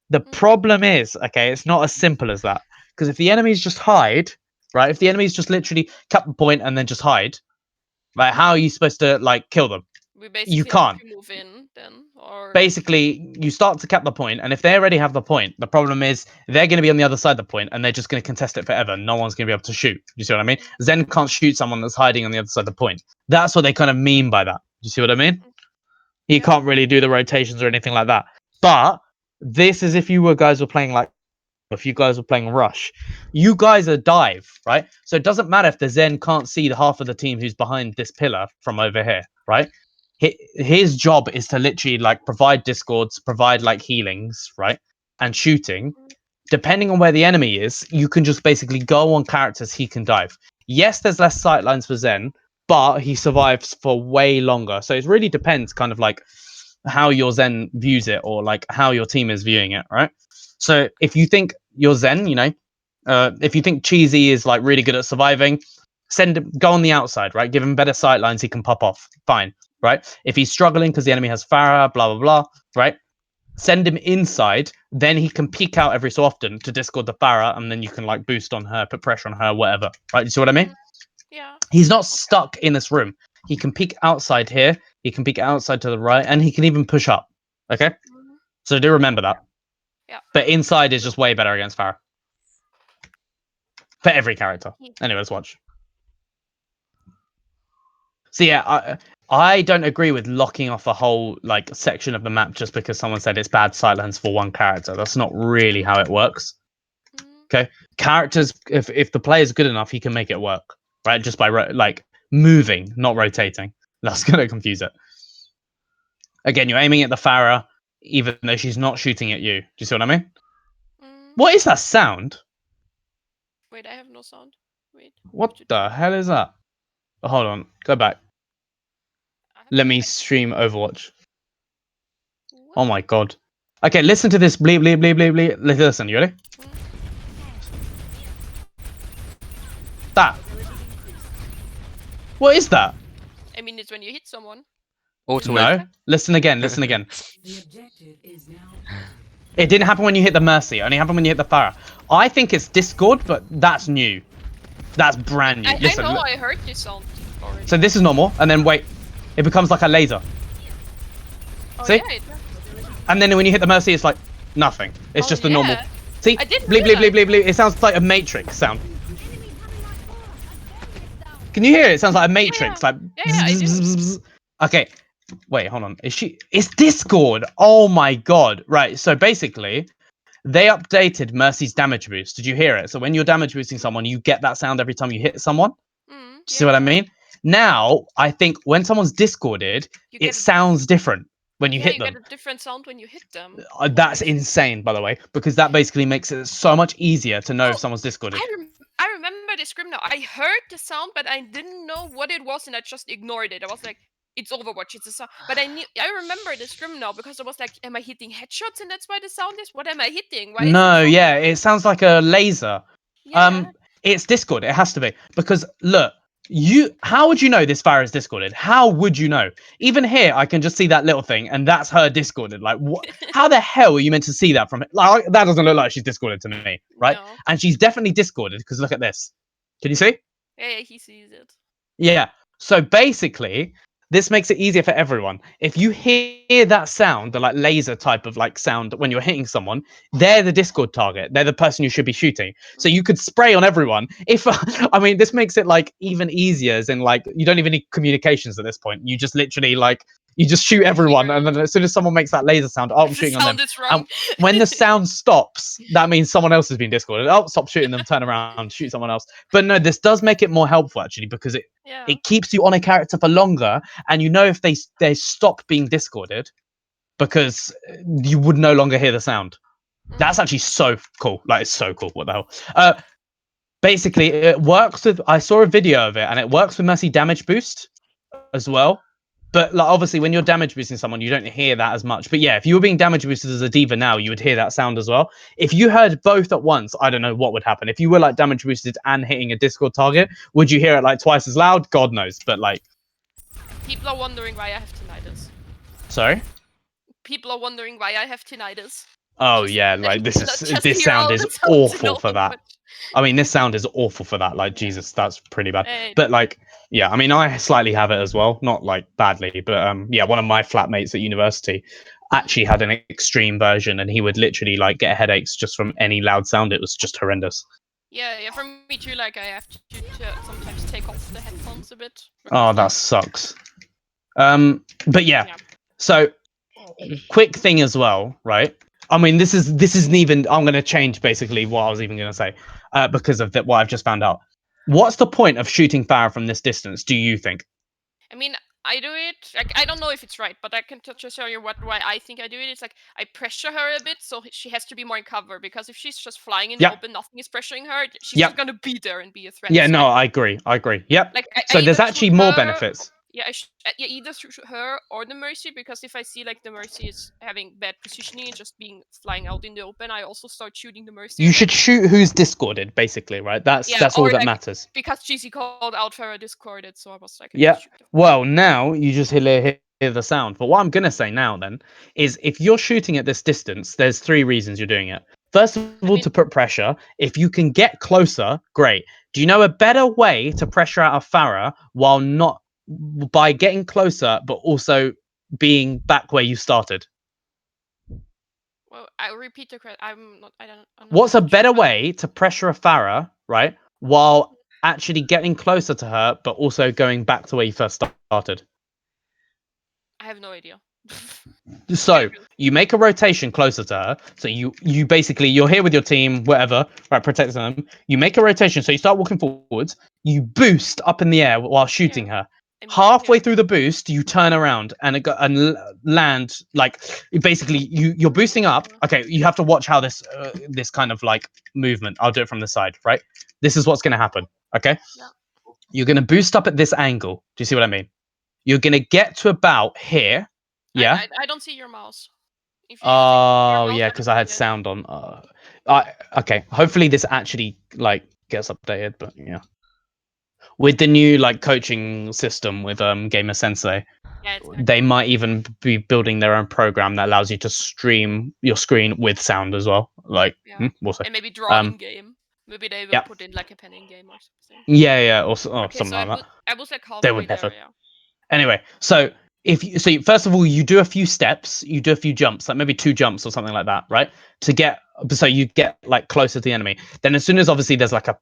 The problem is, okay, it's not as simple as that. Because if the enemies just hide, right? If the enemies just literally cut the point and then just hide, right? How are you supposed to like kill them? We You basically have can't. to move in then, or Basically, you start to cap the point, and if they already have the point, the problem is they're going to be on the other side of the point, and they're just going to contest it forever. No one's going to be able to shoot. You see what I mean? Zen can't shoot someone that's hiding on the other side of the point. That's what they kind of mean by that. You see what I mean? He can't really do the rotations or anything like that. But this is if you guys were playing like if you guys were playing Rush, you guys are dive, right? So it doesn't matter if the Zen can't see the half of the team who's behind this pillar from over here, right? His job is to literally like provide discords, provide like healings, right? And shooting. Depending on where the enemy is, you can just basically go on characters he can dive. Yes, there's less sightlines for Zen, but he survives for way longer. So it really depends kind of like how your Zen views it or like how your team is viewing it, right? So if you think your Zen, if you think Cheesy is like really good at surviving, go on the outside, right? Give him better sight lines, he can pop off. Fine, right? If he's struggling because the enemy has Farah, blah blah blah, right? Send him inside, then he can peek out every so often to discord the Farah, and then you can like boost on her, put pressure on her, whatever. Right? You see what I mean? Yeah. He's not stuck in this room. He can peek outside here, he can peek outside to the right, and he can even push up. Okay? So do remember that. Yeah. But inside is just way better against Farah. For every character. Anyway, let's watch. So yeah, I don't agree with locking off a whole like section of the map just because someone said it's bad sightlines for one character. That's not really how it works. Okay, characters. If the player's good enough, he can make it work, right? Just by like moving, not rotating. That's gonna confuse it. Again, you're aiming at the Farah, even though she's not shooting at you. Do you see what I mean? What is that sound? Wait, I have no sound. Wait. What the hell is that? Hold on, go back. Let me stream Overwatch. Oh my god. Okay, listen to this. Bleep, bleep, bleep, bleep, bleep. Listen, you ready? That. What is that? I mean, it's when you hit someone. Auto No. win. Listen again. Listen again. The objective is now. It didn't happen when you hit the Mercy. It only happened when you hit the Pharah. I think it's Discord, but that's new. That's brand new. I Listen. know, I heard this sound already. So this is normal, and then wait. It becomes like a laser. Oh, See? yeah, And then when you hit the Mercy, it's like nothing. It's just a normal. yeah. See? I didn't Bleep, bleep, bleep, realize. bleep, bleep. It sounds like a Matrix sound. Can you hear it? It sounds like a Matrix. Yeah. Like. Yeah, I do. Okay. Wait, hold on. It's Discord. Oh my god. Right. So basically, they updated Mercy's damage boost. Did you hear it? So when you're damage boosting someone, you get that sound every time you hit someone. Do you see what I mean? Now, I think when someone's discorded, it sounds different when you hit you them. get a different sound when you hit them. That's insane, by the way, because that basically makes it so much easier to know if someone's discorded. I remember the scream now. I heard the sound, but I didn't know what it was, and I just ignored it. I was like, "It's Overwatch, it's a sound." But I remember the scream now because I was like, "Am I hitting headshots, and that's why the sound is? What am I hitting? Why?" No, yeah, it sounds like a laser. Yeah. It's Discord. It has to be because look, how would you know this fire is discorded? How would you know? Even here, I can just see that little thing, and that's her discorded. Like, what? How the hell are you meant to see that from it? Like, that doesn't look like she's discorded to me, right? No. And she's definitely discorded because look at this. Can you see? Yeah, he sees it. Yeah. So basically, this makes it easier for everyone. If you hear that sound, the like laser type of like sound when you're hitting someone, they're the Discord target. They're the person you should be shooting. So you could spray on everyone. If I mean, this makes it like even easier, as in like you don't even need communications at this point. You just literally like you just shoot everyone, and then as soon as someone makes that laser sound, oh, I'm shooting on them. The sound is wrong. And when the sound stops, that means someone else has been discorded. Oh, stop shooting them, turn around, shoot someone else. But no, this does make it more helpful actually because it keeps you on a character for longer, and you know if they stop being discorded because you would no longer hear the sound. That's actually so cool. Like it's so cool. What the hell? Basically, it works with. I saw a video of it, and it works with Mercy damage boost as well. But like obviously, when you're damage boosting someone, you don't hear that as much. But yeah, if you were being damage boosted as a D.Va now, you would hear that sound as well. If you heard both at once, I don't know what would happen. If you were like damage boosted and hitting a Discord target, would you hear it like twice as loud? God knows. But like, people are wondering why I have tinnitus. Sorry. People are wondering why I have tinnitus. Oh yeah, like this sound is awful for that. I mean, this sound is awful for that. Like Jesus, that's pretty bad. But like, yeah, I mean, I slightly have it as well, not like badly, but yeah, one of my flatmates at university actually had an extreme version, and he would literally like get headaches just from any loud sound. It was just horrendous. Yeah, for me too. Like I have to sometimes take off the headphones a bit. Oh, that sucks. But yeah. So quick thing as well, right? I mean, this isn't even. I'm going to change basically what I was even going to say because of what I've just found out. What's the point of shooting Farah from this distance? Do you think? I mean, I do it. Like I don't know if it's right, but I can just show you why I think I do it. It's like I pressure her a bit, so she has to be more in cover. Because if she's just flying in the open, nothing is pressuring her. She's just gonna be there and be a threat. Yeah, so no, I agree. Yep. Like, so there's actually more benefits. Yeah, either through her or the Mercy, because if I see like the Mercy is having bad positioning and just being flying out in the open, I also start shooting the Mercy. You should shoot who's discorded, basically, right? That's all that matters. Because GC called out Farah discorded, so I was like, yeah. Well, now you just hear the sound. But what I'm gonna say now then is, if you're shooting at this distance, there's 3 reasons you're doing it. First of all, to put pressure. If you can get closer, great. Do you know a better way to pressure out of Farah while not by getting closer, but also being back where you started? Well, I repeat the question. I'm not What's a better way to pressure a Farah, right, while actually getting closer to her, but also going back to where you first started? I have no idea. So you make a rotation closer to her. So you basically, you're here with your team, whatever, right, protecting them. You make a rotation, so you start walking forwards. You boost up in the air while shooting her. Halfway through the boost, you turn around and land. Like basically, you're boosting up. Okay, you have to watch how this kind of like movement. I'll do it from the side, right? This is what's going to happen. Okay, you're going to boost up at this angle. Do you see what I mean? You're going to get to about here. Yeah. I don't see your mouse. If you're using your Oh mouse, yeah, I because don't I had see it. sound on. Okay. Hopefully this actually like gets updated, but yeah. With the new like coaching system with Gamer Sensei, Yeah, it's gonna they come. might even be building their own program that allows you to stream your screen with sound as well. Like, Yeah. we'll see. And maybe draw in Um, game. Maybe they will yeah, put in like a pen in game or something. yeah, or Okay, something so like that. I was like They halfway would there. never. Yeah. Anyway, so first of all you do a few steps, you do a few jumps, like maybe 2 jumps or something like that, right? To get so you get like closer to the enemy. Then as soon as obviously there's like a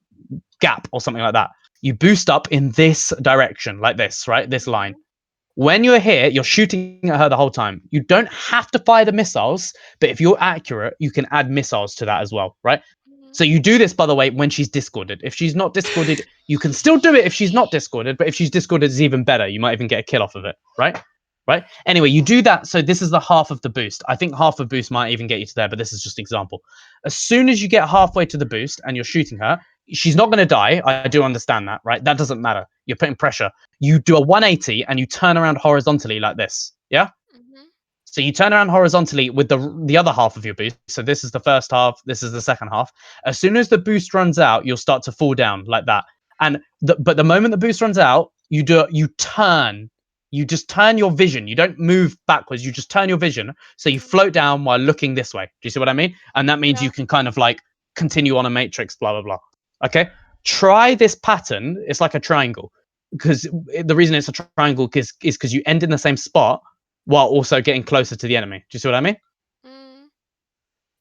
gap or something like that, you boost up in this direction, like this, right? This line. Mhm. When you're here, you're shooting at her the whole time. You don't have to fire the missiles, but if you're accurate, you can add missiles to that as well, right? Mhm. So you do this, by the way, when she's discorded. If she's not discorded, you can still do it if she's not discorded, but if she's discorded, it's even better. You might even get a kill off of it, right? Right? Anyway, you do that. So this is the half of the boost. I think half of boost might even get you to there, but this is just an example. As soon as you get halfway to the boost and you're shooting her, she's not going to die. I do understand that, right? That doesn't matter. You're putting pressure. You do a 180 and you turn around horizontally like this. Yeah? Mhm. So you turn around horizontally with the other half of your boost. So this is the first half, this is the second half. As soon as the boost runs out, you'll start to fall down like that. And but the moment the boost runs out, you turn. You just turn your vision. You don't move backwards. You just turn your vision. So you Mhm. float down while looking this way. Do you see what I mean? And that means Yeah. you can kind of like continue on a matrix, blah blah blah. Okay. Try this pattern. It's like a triangle because the reason it's a triangle is because you end in the same spot while also getting closer to the enemy. Do you see what I mean? Mm.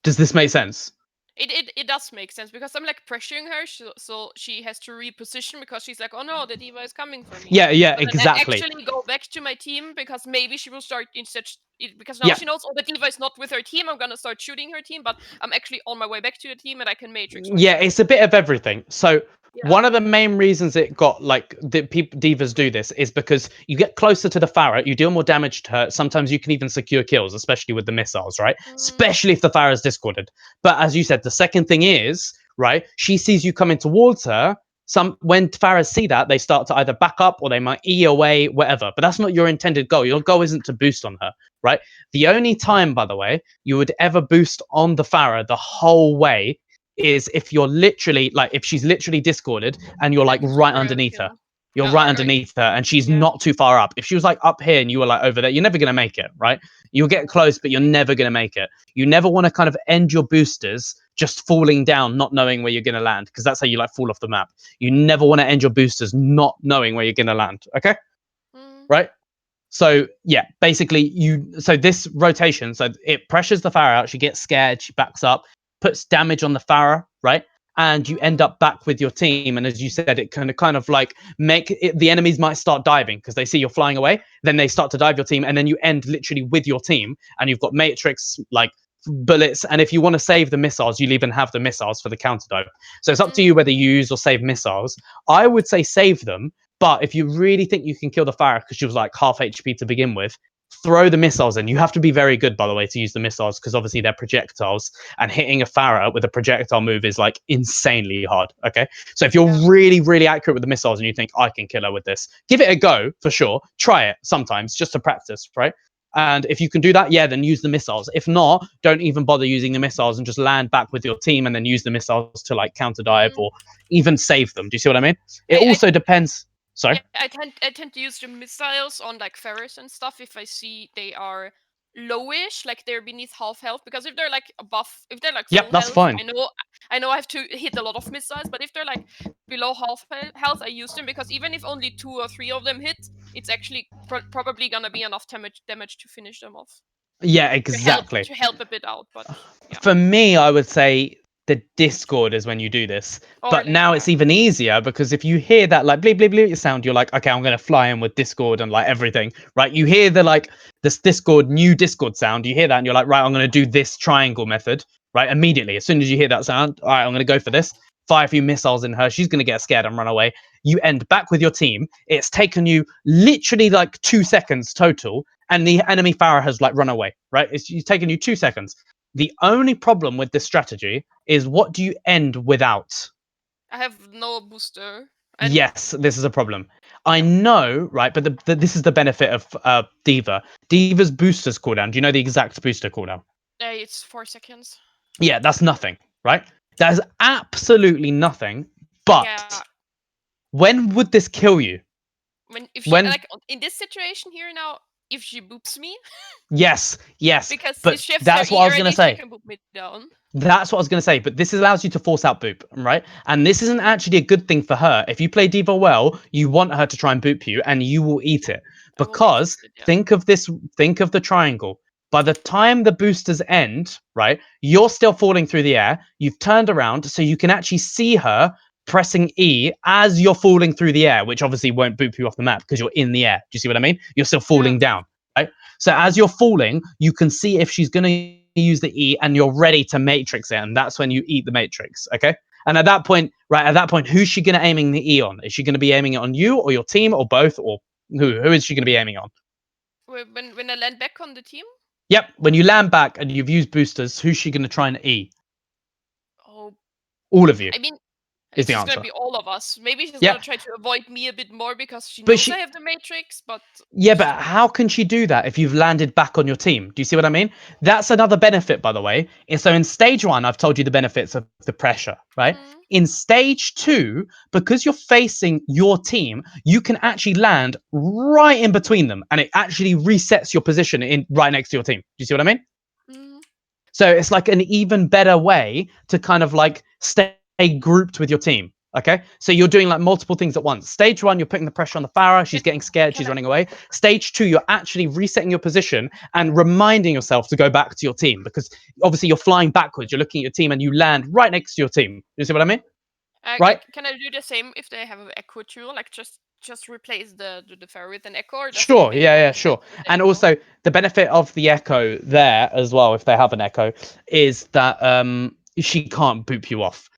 Does this make sense? It does make sense because I'm like pressuring her, so she has to reposition because she's like, oh no, the diva is coming for me. Yeah, So then I exactly. actually go back to my team because maybe she will start instead. Because now Yeah, she knows, oh, the diva is not with her team. I'm gonna start shooting her team, but I'm actually on my way back to the team and I can matrix yeah, myself. it's a bit of everything. So Yeah. one of the main reasons it got like the people divas do this is because you get closer to the Farah, you deal more damage to her. Sometimes you can even secure kills, especially with the missiles, right? Mm. Especially if the Farah is discorded. But as you said, the second thing is right. She sees you coming towards her. When Farahs see that, they start to either back up or they might E away, whatever. But that's not your intended goal. Your goal isn't to boost on her, right? The only time, by the way, you would ever boost on the Farah the whole way is if you're literally like if she's literally discorded and you're Like like a right serial underneath her. kill. You're right Or like, underneath her and she's yeah. not too far up. If she was like up here and you were like over there, you're never going to make it, right? You'll get close, but you're never going to make it. You never want to kind of end your boosters just falling down, not knowing where you're going to land, because that's how you like fall off the map. You never want to end your boosters not knowing where you're going to land. Okay? Mm. Right? So yeah, basically so this rotation, so it pressures the Farah out, she gets scared, she backs up, puts damage on the Farah, right? And you end Mm. up back with your team. And as you said, it kind of like make it, the enemies might start diving because they see you're flying away. Then they start to dive your team, and then you end literally with your team, and you've got matrix like bullets. And if you want to save the missiles, you'll even have the missiles for the counter dive. So it's up to you Mm. whether you use or save missiles. I would say save them, but if you really think you can kill the Farah because she was like half HP to begin with, throw the missiles in. You have to be very good, by the way, to use the missiles because obviously they're projectiles, and hitting a Farah with a projectile move is like insanely hard. Okay, so if you're Yeah. really, really accurate with the missiles and you think I can kill her with this, give it a go for sure. Try it sometimes just to practice, right? And if you can do that, yeah, then use the missiles. If not, don't even bother using the missiles and just land back with your team and then use the missiles to like counter dive Mm. or even save them. Do you see what I mean? It I also depends. Sorry. Yeah, I tend to use the missiles on like Ferris and stuff if I see they are lowish, like they're beneath half health. Because if they're like above, if they're like Yep, full that's health, fine. I know I have to hit a lot of missiles. But if they're like below half health, I use them because even if only 2 or 3 of them hit, it's actually probably gonna be enough damage to finish them off. Yeah, To help exactly. to help a bit out, but yeah. For me, I would say the Discord is when you do this. Or But like now yeah. it's even easier because if you hear that like bleep bleep bleep sound, you're like, okay, I'm gonna fly in with Discord and like everything, right? You hear the like this new Discord sound, you hear that and you're like, right, I'm gonna do this triangle method, right? Immediately, as soon as you hear that sound, all right, I'm gonna go for this. Fire a few missiles in her. She's gonna get scared and run away. You end back with your team. It's taken you literally like 2 seconds total, and the enemy Farah has like run away, right? It's taken you 2 seconds. The only problem with this strategy is what do you end without? I have no booster and Yes, this is a problem. I yeah. know, right? But this is the benefit of D.va. D.va's boosters cooldown. Do you know the exact booster cooldown? It's 4 seconds. Yeah, that's nothing, right? That is absolutely nothing. But Yeah. when would this kill you? If she When like in this situation here now, if she boops me, yes, because if but she has their that's what E I was gonna early, she say. can boop me down. That's what I was going to say, but this allows you to force out boop, right? And this isn't actually a good thing for her. If you play D.va well, you want her to try and boop you, and you will eat it. I will be Because tilted, yeah. think of this, think of the triangle. By the time the boosters end, right, you're still falling through the air. You've turned around, so you can actually see her pressing E as you're falling through the air, which obviously won't boop you off the map because you're in the air. Do you see what I mean? You're still falling down, right? So as you're falling, you can see if she's going to use the E and you're ready to matrix it, and that's when you eat the matrix. Okay. And at that point, right, at that point, who's she going to aiming the E on? Is she going to be aiming it on you or your team or both, or who is she going to be aiming on? When I land back on the team. Yep. When you land back and you've used boosters, who's she going to try and E? Oh, All of you I mean, is it's the just gonna answer. be all of us. Maybe she's Yeah. gonna try to avoid me a bit more because she But knows I she, have the matrix. But yeah, but how can she do that if you've landed back on your team? Do you see what I mean? That's another benefit, by the way. So in stage 1, I've told you the benefits of the pressure, right? In stage 2, because you're facing your team, you can actually land right in between them, and it actually resets your position in right next to your team. Do you see what I mean? So it's like an even better way to kind of like stay grouped with your team. Okay, so you're doing like multiple things at once. Stage 1, you're putting the pressure on the Farah. She's getting scared. She's running away. Stage 2, you're actually resetting your position and reminding yourself to go back to your team, because obviously you're flying backwards. You're looking at your team and you land right next to your team. You see what I mean? Right? can I do the same if they have an echo too? Like just replace the fairy with an echo, or does it Sure. remain Yeah. Yeah. always Sure. with the And echo? also the benefit of the echo there as well, if they have an echo, is that she can't boop you off.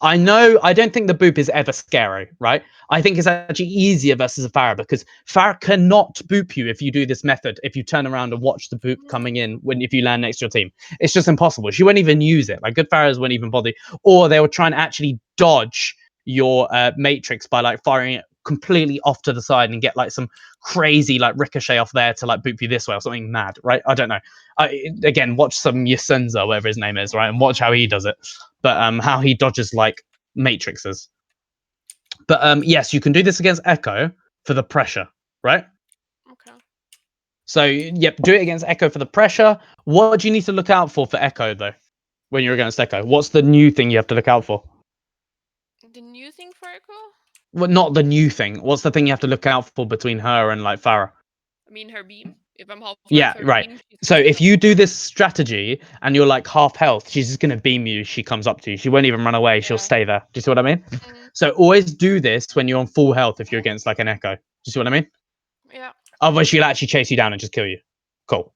I know, I don't think the boop is ever scary, right? I think it's actually easier versus a Farah, because Farah cannot boop you if you do this method, if you turn around and watch the boop coming in if you land next to your team. It's just impossible. She won't even use it. Like, good Farahs won't even bother. Or they will try and actually dodge your matrix by like firing it completely off to the side and get like some crazy like ricochet off there to like boop you this way or something mad, right? I don't know. Again, watch some Yasunza, whatever his name is, right? And watch how he does it. But how he dodges like matrices. But yes, you can do this against Echo for the pressure, right? Okay. So yep, do it against Echo for the pressure. What do you need to look out for Echo though? When you're against Echo, what's the new thing you have to look out for? The new thing for echo? Well, not the new thing. What's the thing you have to look out for between her and like Farah? I mean, her beam. If I'm halfway Yeah, with her right. beam, she's So just if gonna. you do this strategy and you're like half health, she's just gonna beam you. She comes up to you. She won't even run away. She'll Yeah. stay there. Do you see what I mean? Mm, So always do this when you're on full health if you're against like an Echo. Do you see what I mean? yeah. Otherwise, she'll actually chase you down and just kill you. Cool.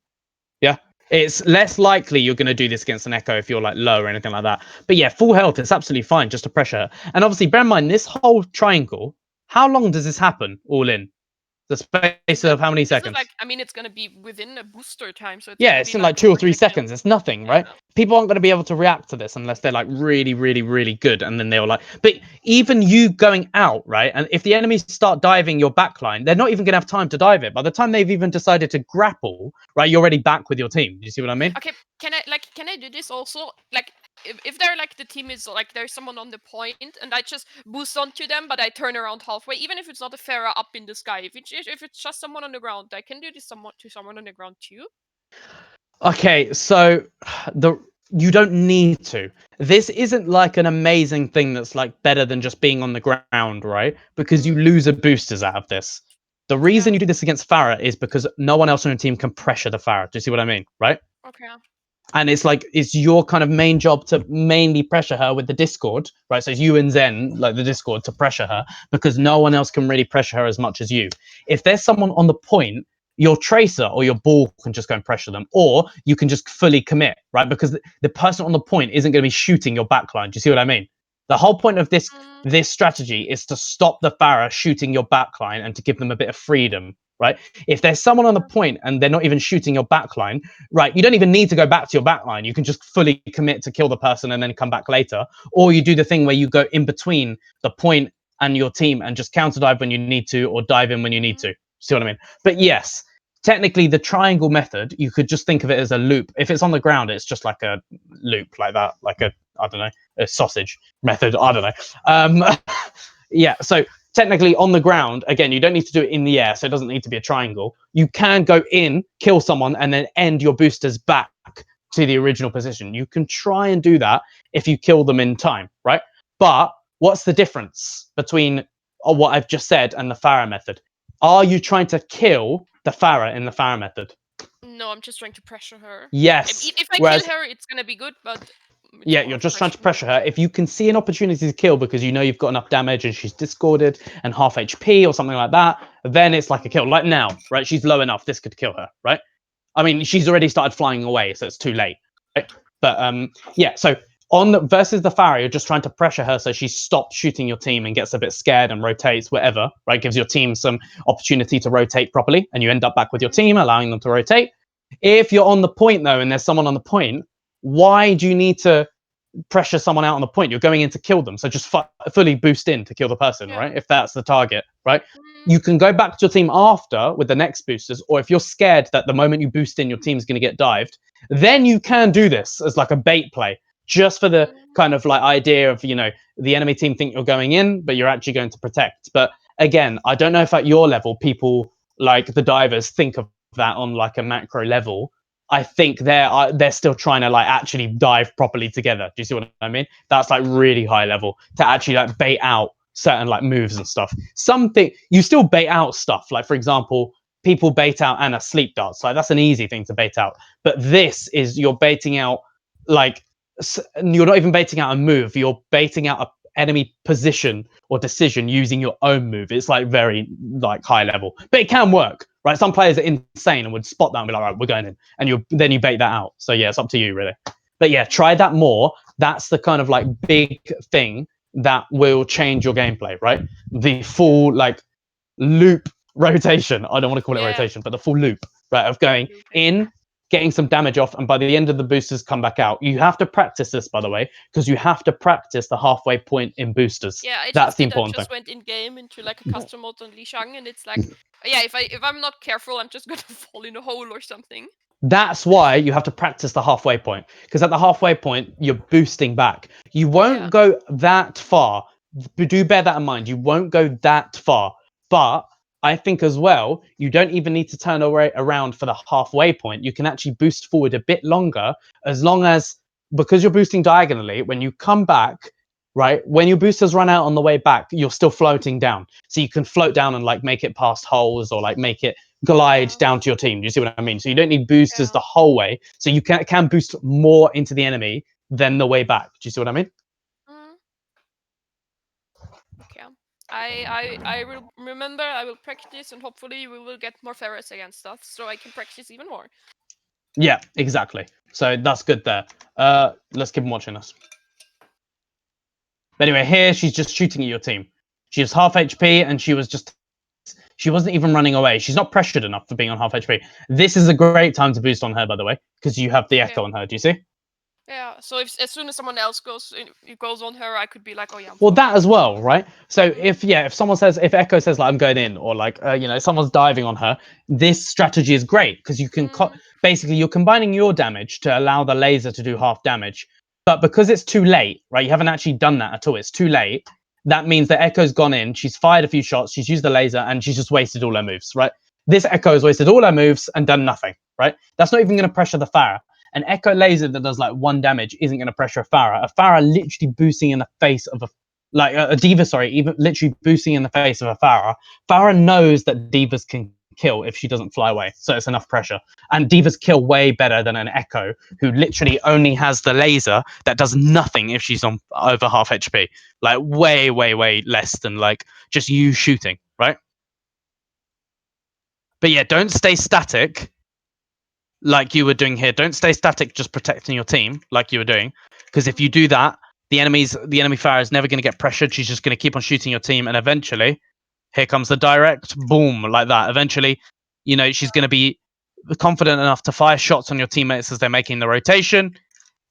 Yeah. It's less likely you're going to do this against an Echo if you're like low or anything like that. But yeah, full health is absolutely fine just to pressure. And obviously, bear in mind, this whole triangle, how long does this happen all in? The space of how many This is seconds? like, I mean, it's gonna be within a booster time, so it's Yeah, gonna it's be in like like 2 or 4 3 seconds. seconds. It's nothing, right? Yeah. People aren't going to be able to react to this unless they're like really, really, really good. And then they're like, but even you going out, right? And if the enemies start diving your backline, they're not even going to have time to dive it. By the time they've even decided to grapple, right, you're already back with your team. Do you see what I mean? Okay, can I do this also? Like, if they're like the team is like there's someone on the point and I just boost onto them, but I turn around halfway, even if it's not a Pharah up in the sky. If it's just someone on the ground, I can do this to someone on the ground too. Okay, so you don't need to. This isn't like an amazing thing that's like better than just being on the ground, right? Because you lose a boosters out of this. The reason Yeah. you do this against Farah is because no one else on your team can pressure the Farah. Do you see what I mean? Right? Okay. And it's like it's your kind of main job to mainly pressure her with the Discord, right? So it's you and Zen, like the Discord, to pressure her, because no one else can really pressure her as much as you. If there's someone on the point, your tracer or your ball can just go and pressure them, or you can just fully commit, right? Because the person on the point isn't going to be shooting your backline. Do you see what I mean? The whole point of this strategy is to stop the Farah shooting your backline and to give them a bit of freedom, right? If there's someone on the point and they're not even shooting your backline, right, you don't even need to go back to your backline. You can just fully commit to kill the person and then come back later. Or you do the thing where you go in between the point and your team and just counter dive when you need to, or dive in when you need to. See what I mean? But yes, technically the triangle method, you could just think of it as a loop. If it's on the ground, it's just like a loop like that, like a, I don't know, a sausage method. I don't know. Yeah, so technically on the ground, again, you don't need to do it in the air, so it doesn't need to be a triangle. You can go in, kill someone, and then end your boosters back to the original position. You can try and do that if you kill them in time, right? But what's the difference between what I've just said and the Farah method? Are you trying to kill the Farah in the Farah method? No, I'm just trying to pressure her. Yes. If I Whereas, kill her, it's gonna be good, but it's yeah, more you're of just trying to pressure. pressure her. If you can see an opportunity to kill because you know you've got enough damage and she's discorded and half HP or something like that, then it's like a kill. Like now, right? She's low enough. This could kill her, right? I mean, she's already started flying away, so it's too late. Right? But yeah. So versus the Farah, you're just trying to pressure her so she stops shooting your team and gets a bit scared and rotates, whatever. Right? Gives your team some opportunity to rotate properly, and you end up back with your team, allowing them to rotate. If you're on the point though, and there's someone on the point, why do you need to pressure someone out on the point? You're going in to kill them, so just fully boost in to kill the person, right? If that's the target, right? You can go back to your team after with the next boosters, or if you're scared that the moment you boost in, your team's going to get dived, then you can do this as like a bait play, just for the kind of like idea of, you know, the enemy team think you're going in, but you're actually going to protect. But again, I don't know if at your level, people like the divers think of that on like a macro level. I think they're still trying to like actually dive properly together. Do you see what I mean? That's like really high level to actually like bait out certain like moves and stuff. Something you still bait out stuff. Like for example, people bait out Anna sleep darts. Like that's an easy thing to bait out. But this is you're baiting out like you're not even baiting out a move. You're baiting out a enemy position or decision using your own move. It's like very like high level, but it can work, right? Some players are insane and would spot that and be like, right, we're going in, and then you bait that out. So yeah, it's up to you really. But yeah, try that more. That's the kind of like big thing that will change your gameplay, right? The full like loop rotation. I don't want to call it rotation, but the full loop, right? Of going in, getting some damage off, and by the end of the boosters come back out. You have to practice this, by the way, because you have to practice the halfway point in boosters. Yeah, That's the important I just thing. went in game into like a custom mode on Lijang, and it's like, yeah, if I'm not careful, I'm just gonna fall in a hole or something. That's why you have to practice the halfway point, because at the halfway point you're boosting back. You won't go that far. Do bear that in mind. You won't go that far, but I think as well, you don't even need to turn around for the halfway point. You can actually boost forward a bit longer, as long as, because you're boosting diagonally, when you come back, right, when your boosters run out on the way back, you're still floating down. So you can float down and like make it past holes or like make it glide down to your team. Do you see what I mean? So you don't need boosters the whole way. So you can boost more into the enemy than the way back. Do you see what I mean? Okay. I will remember, I will practice, and hopefully we will get more ferrets against us, so I can practice even more. Yeah, exactly. So that's good there. Let's keep watching us. But anyway, here she's just shooting at your team. She has half HP and she wasn't even running away. She's not pressured enough for being on half HP. This is a great time to boost on her, by the way, because you have the echo on her. Do you see? Yeah, so if as soon as someone else goes on her, I could be like, oh yeah. Well, that as well, right? So if someone says, if Echo says like I'm going in, or like you know, someone's diving on her, this strategy is great because you can basically you're combining your damage to allow the laser to do half damage, but because it's too late, right? You haven't actually done that at all. It's too late. That means that Echo's gone in. She's fired a few shots. She's used the laser, and she's just wasted all her moves, right? This Echo has wasted all her moves and done nothing, right? That's not even going to pressure the Farah. An Echo laser that does like 1 damage isn't going to pressure a Farah. A Farah literally boosting in the face of a D.Va, sorry, even literally boosting in the face of a Farah. Farah knows that D.Vas can kill if she doesn't fly away, so it's enough pressure. And D.Vas kill way better than an Echo, who literally only has the laser that does nothing if she's on over half HP. Like way, way, way less than like just you shooting, right? But yeah, don't stay static like you were doing here. Don't stay static just protecting your team like you were doing, because if you do that, the enemy Farah is never going to get pressured. She's just going to keep on shooting your team, and eventually here comes the direct boom, like that. Eventually, you know, she's going to be confident enough to fire shots on your teammates as they're making the rotation.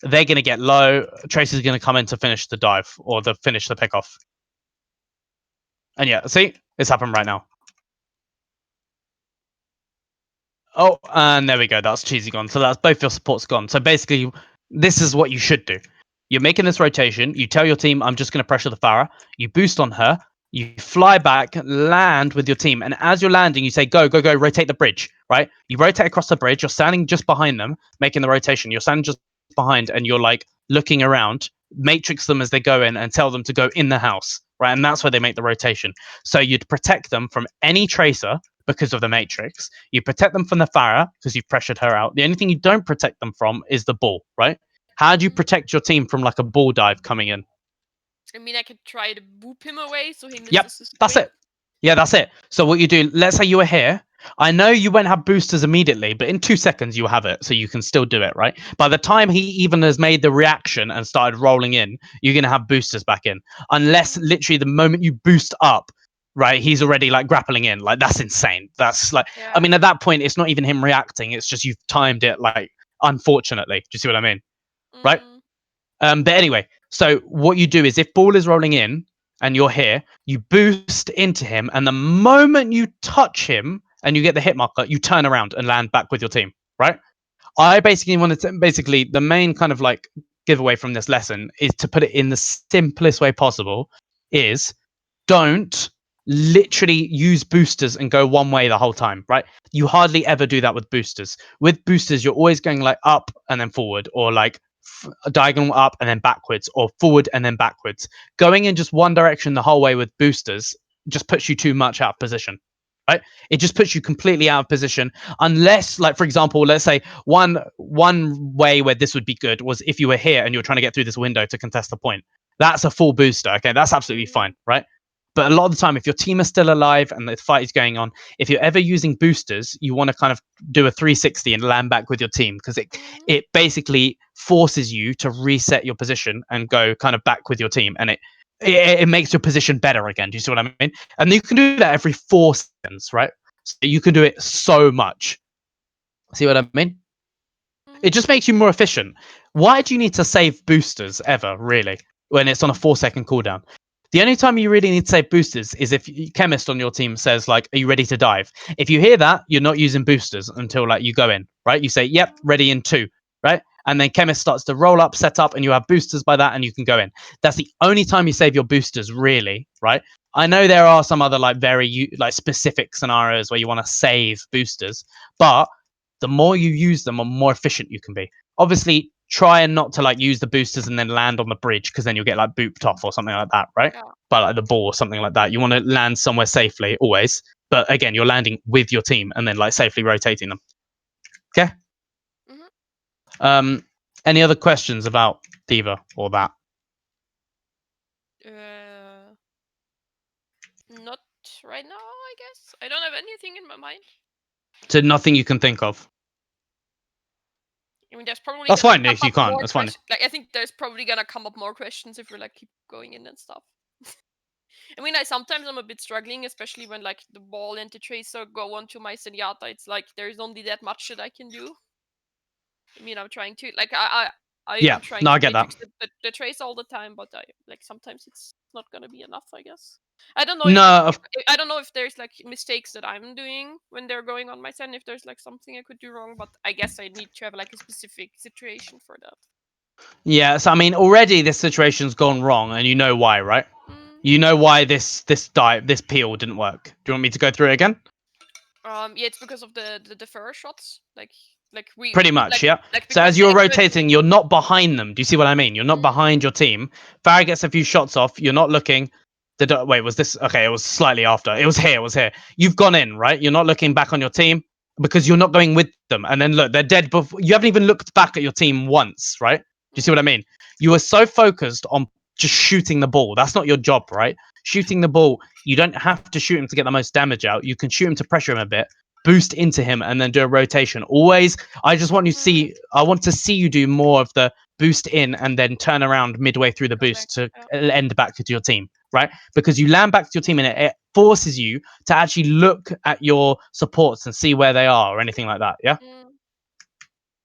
They're going to get low. Tracy's going to come in to finish the dive or finish the pick off. And yeah, see, it's happened right now. Oh, and there we go. That's cheesy gone. So that's both your supports gone. So basically, this is what you should do. You're making this rotation. You tell your team, I'm just going to pressure the Farah. You boost on her. You fly back, land with your team. And as you're landing, you say, go, go, go, rotate the bridge, right? You rotate across the bridge. You're standing just behind them, making the rotation. You're standing just behind and you're like looking around, matrix them as they go in and tell them to go in the house, right? And that's where they make the rotation. So you'd protect them from any tracer because of the matrix. You protect them from the Farah because you've pressured her out. The only thing you don't protect them from is the ball, right? How do you protect your team from like a ball dive coming in? I mean, I could try to boop him away so he Yep, misses his that's swing. it. Yeah, that's it. So what you do, let's say you were here. I know you won't have boosters immediately, but in 2 seconds you have it, so you can still do it, right? By the time he even has made the reaction and started rolling in, you're gonna have boosters back in. Unless literally the moment you boost up, right, he's already like grappling in. Like that's insane. That's like, Yeah. I mean, at that point, it's not even him reacting. It's just you've timed it like unfortunately. Do you see what I mean? Right? Mm, But anyway, so what you do is if ball is rolling in and you're here, you boost into him, and the moment you touch him and you get the hit marker, you turn around and land back with your team, right? I basically wanted to basically the main kind of like giveaway from this lesson is to put it in the simplest way possible is don't literally use boosters and go one way the whole time, right? You hardly ever do that with boosters. With boosters, you're always going like up and then forward, or like diagonal up and then backwards, or forward and then backwards. Going in just one direction the whole way with boosters just puts you too much out of position. Right? It just puts you completely out of position. Unless, like for example, let's say one way where this would be good was if you were here and you're trying to get through this window to contest the point. That's a full booster. Okay, that's absolutely fine, right? But a lot of the time, if your team is still alive and the fight is going on, if you're ever using boosters, you want to kind of do a 360 and land back with your team because it basically forces you to reset your position and go kind of back with your team, and it makes your position better again. Do you see what I mean? And you can do that every 4 seconds, right? So you can do it so much. See what I mean? It just makes you more efficient. Why do you need to save boosters ever, really, when it's on a 4 second cooldown? The only time you really need to save boosters is if chemist on your team says like, "Are you ready to dive?" If you hear that, you're not using boosters until like you go in, right? You say, "Yep, ready in 2," right? And then chemist starts to roll up, set up, and you have boosters by that, and you can go in. That's the only time you save your boosters, really, right? I know there are some other like very like specific scenarios where you want to save boosters, but the more you use them, the more efficient you can be. Obviously, try and not to like use the boosters and then land on the bridge because then you'll get like booped off or something like that, right? yeah. By like the ball or something like that. You want to land somewhere safely always, but again, you're landing with your team and then like safely rotating them. Okay. Mhm. Any other questions about D.va or that? Not right now, I guess. I don't have anything in my mind. So nothing you can think of. I mean, there's probably That's gonna fine come if you up can't. more That's fine. questions. Like, I think there's probably gonna come up more questions if we like keep going in and stuff. I mean, sometimes I'm a bit struggling, especially when like the ball and the tracer go onto my Zenyatta. It's like there's only that much that I can do. I mean, I'm trying to like I Yeah. am trying No, I to get that. matrix the tracer all the time, but I like sometimes it's not gonna be enough, I guess. I don't know if like No, I don't know if there's like mistakes that I'm doing when they're going on my Zen. If there's like something I could do wrong, but I guess I need to have like a specific situation for that. yeah. So I mean, already this situation's gone wrong, and you know why, right? Mm. You know why this peel didn't work. Do you want me to go through it again? Yeah, it's because of the defer shots. Like Pretty much, yeah. like So because as the you're accurate. rotating, you're not behind them. Do you see what I mean? You're not Mm, behind your team. Farah gets a few shots off. You're not looking. Wait, was this okay? It was slightly after. It was here. It was here. You've gone in, right? You're not looking back on your team because you're mm, not going with them. And then look, they're dead before you haven't even looked back at your team once, right? Do you see what I mm, mean? You were so focused on just shooting the ball. That's not your job, right? Shooting the ball, you don't have to shoot him to get the most damage out. You can shoot him to pressure him a bit, boost into him, and then do a rotation. Always, I just want you to mm, see. I want to see you do more of the boost in and then turn around midway through the go back. boost to Yeah. end back to your team, right? Because you land back to your team and it forces you to actually look at your supports and see where they are or anything like that. Yeah. Mm.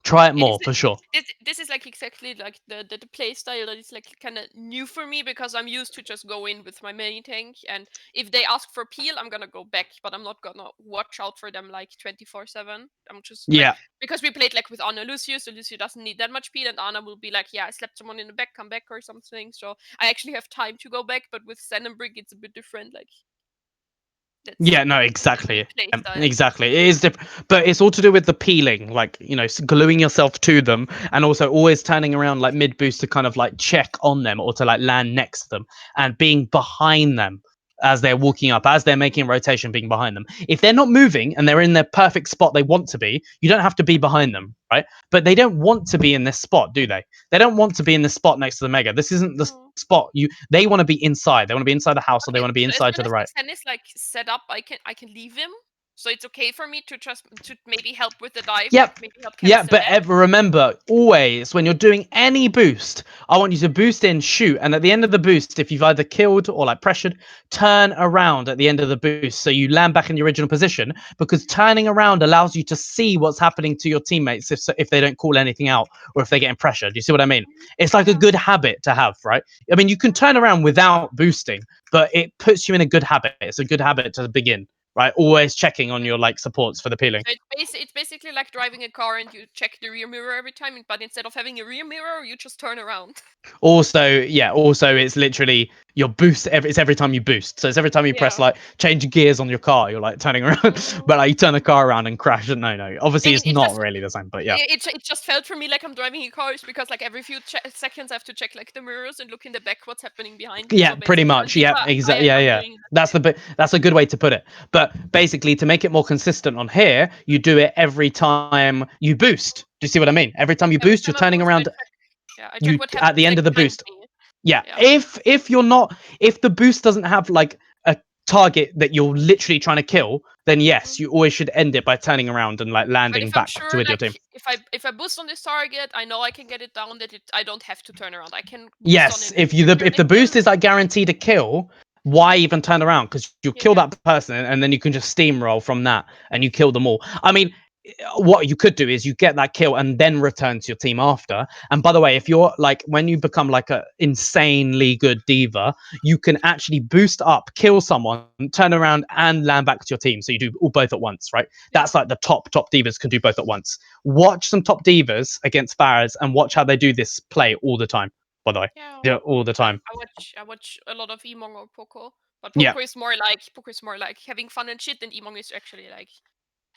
Try it Yeah, more for sure. this is like exactly like the play style that is like kind of new for me because I'm used to just go in with my main tank, and if they ask for peel, I'm gonna go back, but I'm not gonna watch out for them like 24/7. I'm just like, Yeah. because we played like with Anna Lucius, so Lucio doesn't need that much peel, and Anna will be like, yeah, I slapped someone in the back, come back or something. So I actually have time to go back, but with Zen and Brick, it's a bit different. Like that's Yeah, no, a new exactly. play style. Exactly. It is different, but it's all to do with the peeling, like, gluing yourself to them, and also always turning around like mid boost to kind of like check on them or to like land next to them and being behind them as they're walking up, as they're making a rotation, being behind them. If they're not moving and they're in their perfect spot they want to be, you don't have to be behind them, right? But they don't want to be in this spot, do they? They don't want to be in the spot next to the mega. This isn't the No. spot. They want to be inside. They want to be inside the house, or they Okay, want to be so as inside to soon the as right. the Zen is like set up, I can leave him. So it's okay for me to just to maybe help with the dive, Yep. like maybe help Yeah, cancel but that. ever remember, always when you're doing any boost, I want you to boost in, shoot, and at the end of the boost, if you've either killed or like pressured, turn around at the end of the boost so you land back in the original position. Because turning around allows you to see what's happening to your teammates if they don't call anything out or if they're getting pressured. You see what I mean? It's like a Yeah. good habit to have, right? I mean, you can turn around without boosting, but it puts you in a good habit. It's a good habit to begin, right? Always checking on your like supports for the peeling. So it's basically like driving a car and you check the rear mirror every time, but instead of having a rear mirror, you just turn around. Also it's literally your boost it's every time you boost, so it's every time you press Yeah. like change gears on your car, you're like turning around. But like you turn the car around and crash it. No, obviously it's It not just really the same, but yeah. it just felt for me like I'm driving a car, is because like every few seconds I have to check like the mirrors and look in the back what's happening behind me. Yeah, So pretty basically on much. Yeah, D.va, I exactly. end Yeah, up yeah. doing That's the bit. That's a good way to put it. But basically, to make it more consistent on here, you do it every time you boost. Do you see what I mean? Every time you every boost, you're time I turning boost, around. I check You what at happens the end like of the behind boost. me. Yeah. Yeah. If you're not, if the boost doesn't have like a target that you're literally trying to kill, then yes, Mhm. you always should end it by turning around and like But landing if I'm back to sure, with your like team. if I boost on this target, I know I can get it down. That I don't have to turn around. I can boost on Yes, it. if the boost is like guaranteed a kill, why even turn around? Because you kill Yeah. that person and then you can just steamroll from that and you kill them all. I mean, what you could do is you get that kill and then return to your team after. And by the way, if you're like when you become like a insanely good D.Va, you can actually boost up, kill someone, turn around and land back to your team. So you do all both at once, right? Yeah. That's like the top D.Vas can do both at once. Watch some top D.Vas against Farahs and watch how they do this play all the time. By the way, Yeah. yeah, all the time. I watch a lot of Emong or Poco, but Yeah. Poco is more like having fun and shit, and Emong is actually like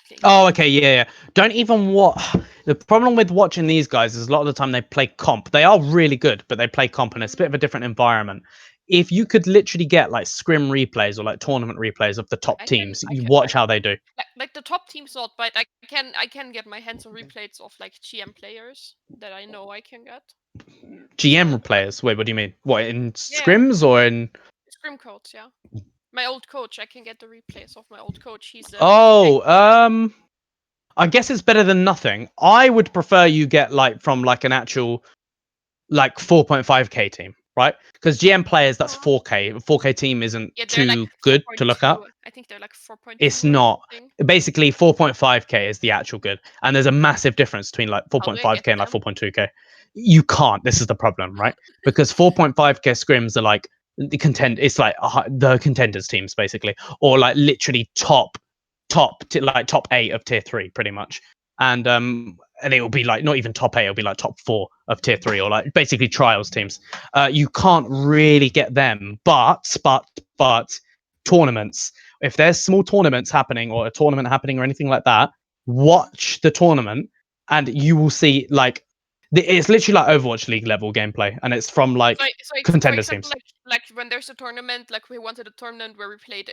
playing the Oh, game. okay, yeah. Don't even watch. The problem with watching these guys is a lot of the time they play comp. They are really good, but they play comp, and it's a bit of a different environment. If you could literally get like scrim replays or like tournament replays of the top teams, I you can watch how they do. like the top teams not, but I can get my hands on replays of like GM players that I know I can get. So GM players. Wait, what do you mean? What in yeah, scrims or in? scrim codes, yeah. My old coach, I can get the replays of my old coach. He's Oh, I guess it's better than nothing. I would prefer you get like from like an actual like 4.5k team, right? Because GM players, that's 4k. A 4k team isn't yeah, they're like too good to look at. 4.2. I think they're like 4.2 It's or not. something. Basically, 4.5k is the actual good, and there's a massive difference between like How do I get 4.5k and like them? 4.2k. You can't. This is the problem, right? Because 4.5k scrims are like the contend. It's like the contenders teams basically, or like literally like top 8 of tier 3, pretty much. And it will be like not even top 8. It'll be like top 4 of tier 3, or like basically trials teams. You can't really get them, but tournaments, if there's small tournaments happening or a tournament happening or anything like that, watch the tournament and you will see like it's literally like Overwatch League level gameplay, and it's from like For contenders example, teams. like when there's a tournament, like we wanted a tournament where we played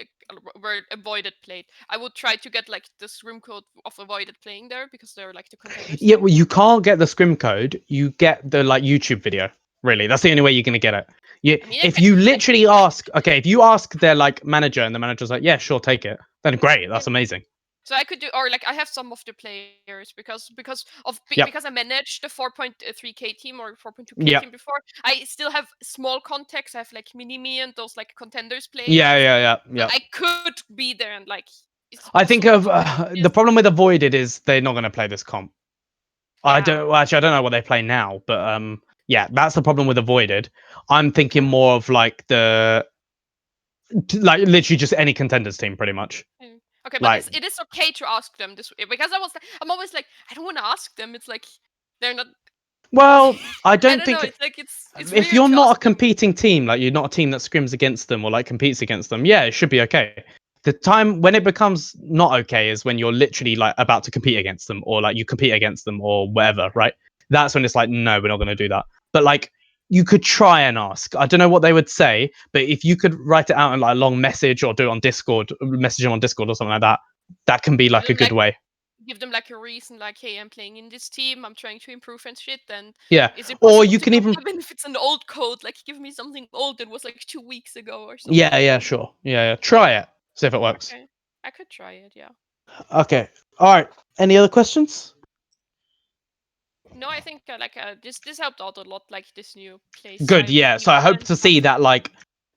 where Avoided played, I would try to get like the scrim code of Avoided playing there because they're like the contenders Yeah, team. well, you can't get the scrim code. You get the like YouTube video. Really, that's the only way you're gonna get it. I mean, If you I literally ask, okay, if you ask their like manager and the manager's like, yeah, sure, take it, then great, yeah. that's amazing. So I could do, or like I have some of the players Yep. because I managed the 4.3k team or 4.2k Yep. team before. I still have small contacts. I have like Minimi and those like contenders Yeah, players. yeah, yeah, So yeah. I could be there and like it's I also think not of to the problem with Avoided is they're not going to play this comp. I don't actually. I don't know what they play now, but yeah, that's the problem with Avoided. I'm thinking more of like like literally just any contenders team, pretty much. Okay, but Like, it is okay to ask them this because I'm always like, I don't want to ask them. It's like they're not. well, I I don't don't think know. It's like it's if weird you're to not a ask them. competing team, like you're not a team that scrims against them or like competes against them, yeah, it should be okay. The time when it becomes not okay is when you're literally like about to compete against them or like you compete against them or whatever, right? That's when it's like, no, we're not going to do that. But like, you could try and ask. I don't know what they would say, but if you could write it out in like a long message or do it on Discord, message them on Discord or something like that, that can be like a good way. Give them like a reason, like, hey, I'm playing in this team, I'm trying to improve and shit. And Yeah, is it or possible you to can even even if it's an old code, like give me something old that was like 2 weeks ago or something. yeah, sure, yeah. Try it, see if it works. Okay, I could try it. Yeah. Okay, all right. Any other questions? No, I think this helped out a lot, like this new place. Good, yeah. So I hope to see that like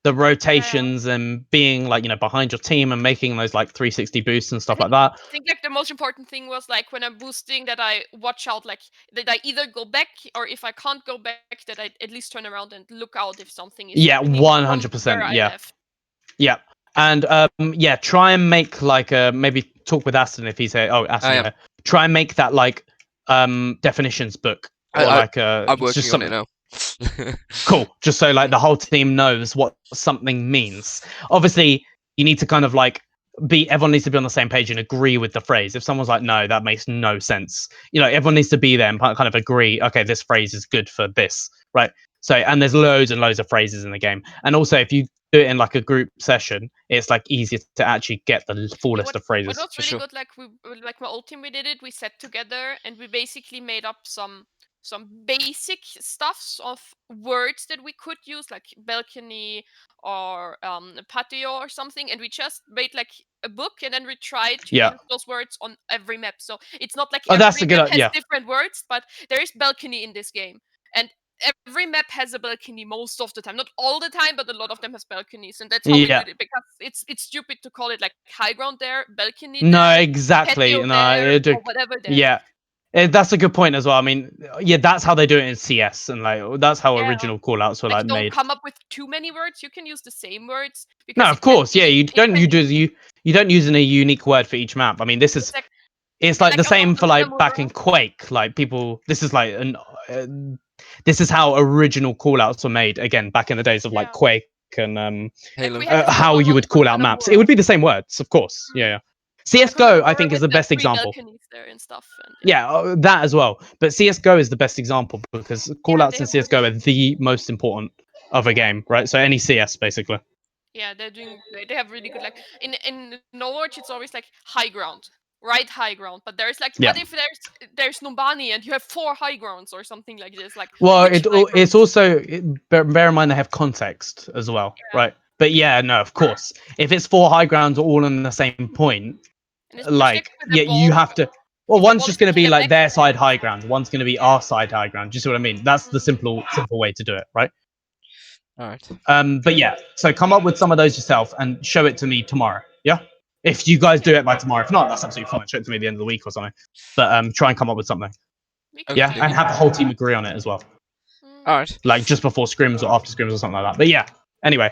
the rotations and being like behind your team and making those like 360 boosts and stuff like that. I think like the most important thing was like when I'm boosting that I watch out, like that I either go back or if I can't go back that I at least turn around and look out if something is happening. 100%. Yeah. And yeah, try and make like maybe talk with Aston if he's here. Oh, Aston, yeah. Try and make that like definitions book or like I'm working just on something. it now. Cool. Just so like the whole team knows what something means. Obviously, you need to kind of like everyone needs to be on the same page and agree with the phrase. If someone's like, no, that makes no sense, everyone needs to be there and kind of agree, okay, this phrase is good for this, right? So, and there's loads and loads of phrases in the game. And also, if you do it in like a group session, it's like easier to actually get the full list of phrases. What was really good, like my old team, we did it. We sat together and we basically made up some basic stuffs of words that we could use, like balcony or patio or something, and we just made like a book and then we tried to use those words on every map. So it's not like every map has different words, but there is balcony in this game, and every map has a balcony most of the time. Not all the time, but a lot of them has balconies, and that's how we did it. Because it's stupid to call it like high ground there, balcony there, no, exactly, patio there, or whatever there. Yeah. That's a good point as well. I mean, yeah, that's how they do it in CS, and like that's how original callouts were like don't made. come up with too many words. You can use the same words. No, of course, yeah. You don't use a unique word for each map. I mean, this is it's like the same for like back in Quake. Like people, this is like this is how original callouts were made. Again, back in the days of like Quake and how you would call out maps. It would be the same words, of course. Yeah. CS:GO, I think, is the best example. Yeah, that as well. But CS:GO is the best example because callouts in CS:GO are the most important of a game, right? So any CS, basically. Yeah, they have really good, like in Norwich, it's always like high ground, right? High ground, but there's like, what if there's Numbani and you have 4 high grounds or something like this? Like, well, it's also bear in mind they have context as well, right? But yeah, no, of course, if it's 4 high grounds all on the same point, like you have to. Well, one's just going to be like their side high ground. One's going to be our side high ground. Do you see what I mean? That's the simple way to do it, right? All right. But yeah, so come up with some of those yourself and show it to me tomorrow. Yeah. If you guys do it by tomorrow, if not, that's absolutely fine. Show it to me at the end of the week or something. But try and come up with something. Yeah, and have the whole team agree on it as well. All right. Like just before scrims or after scrims or something like that. But yeah. Anyway.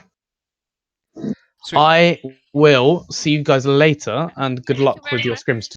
Sweet. I will see you guys later, and good luck with your scrims.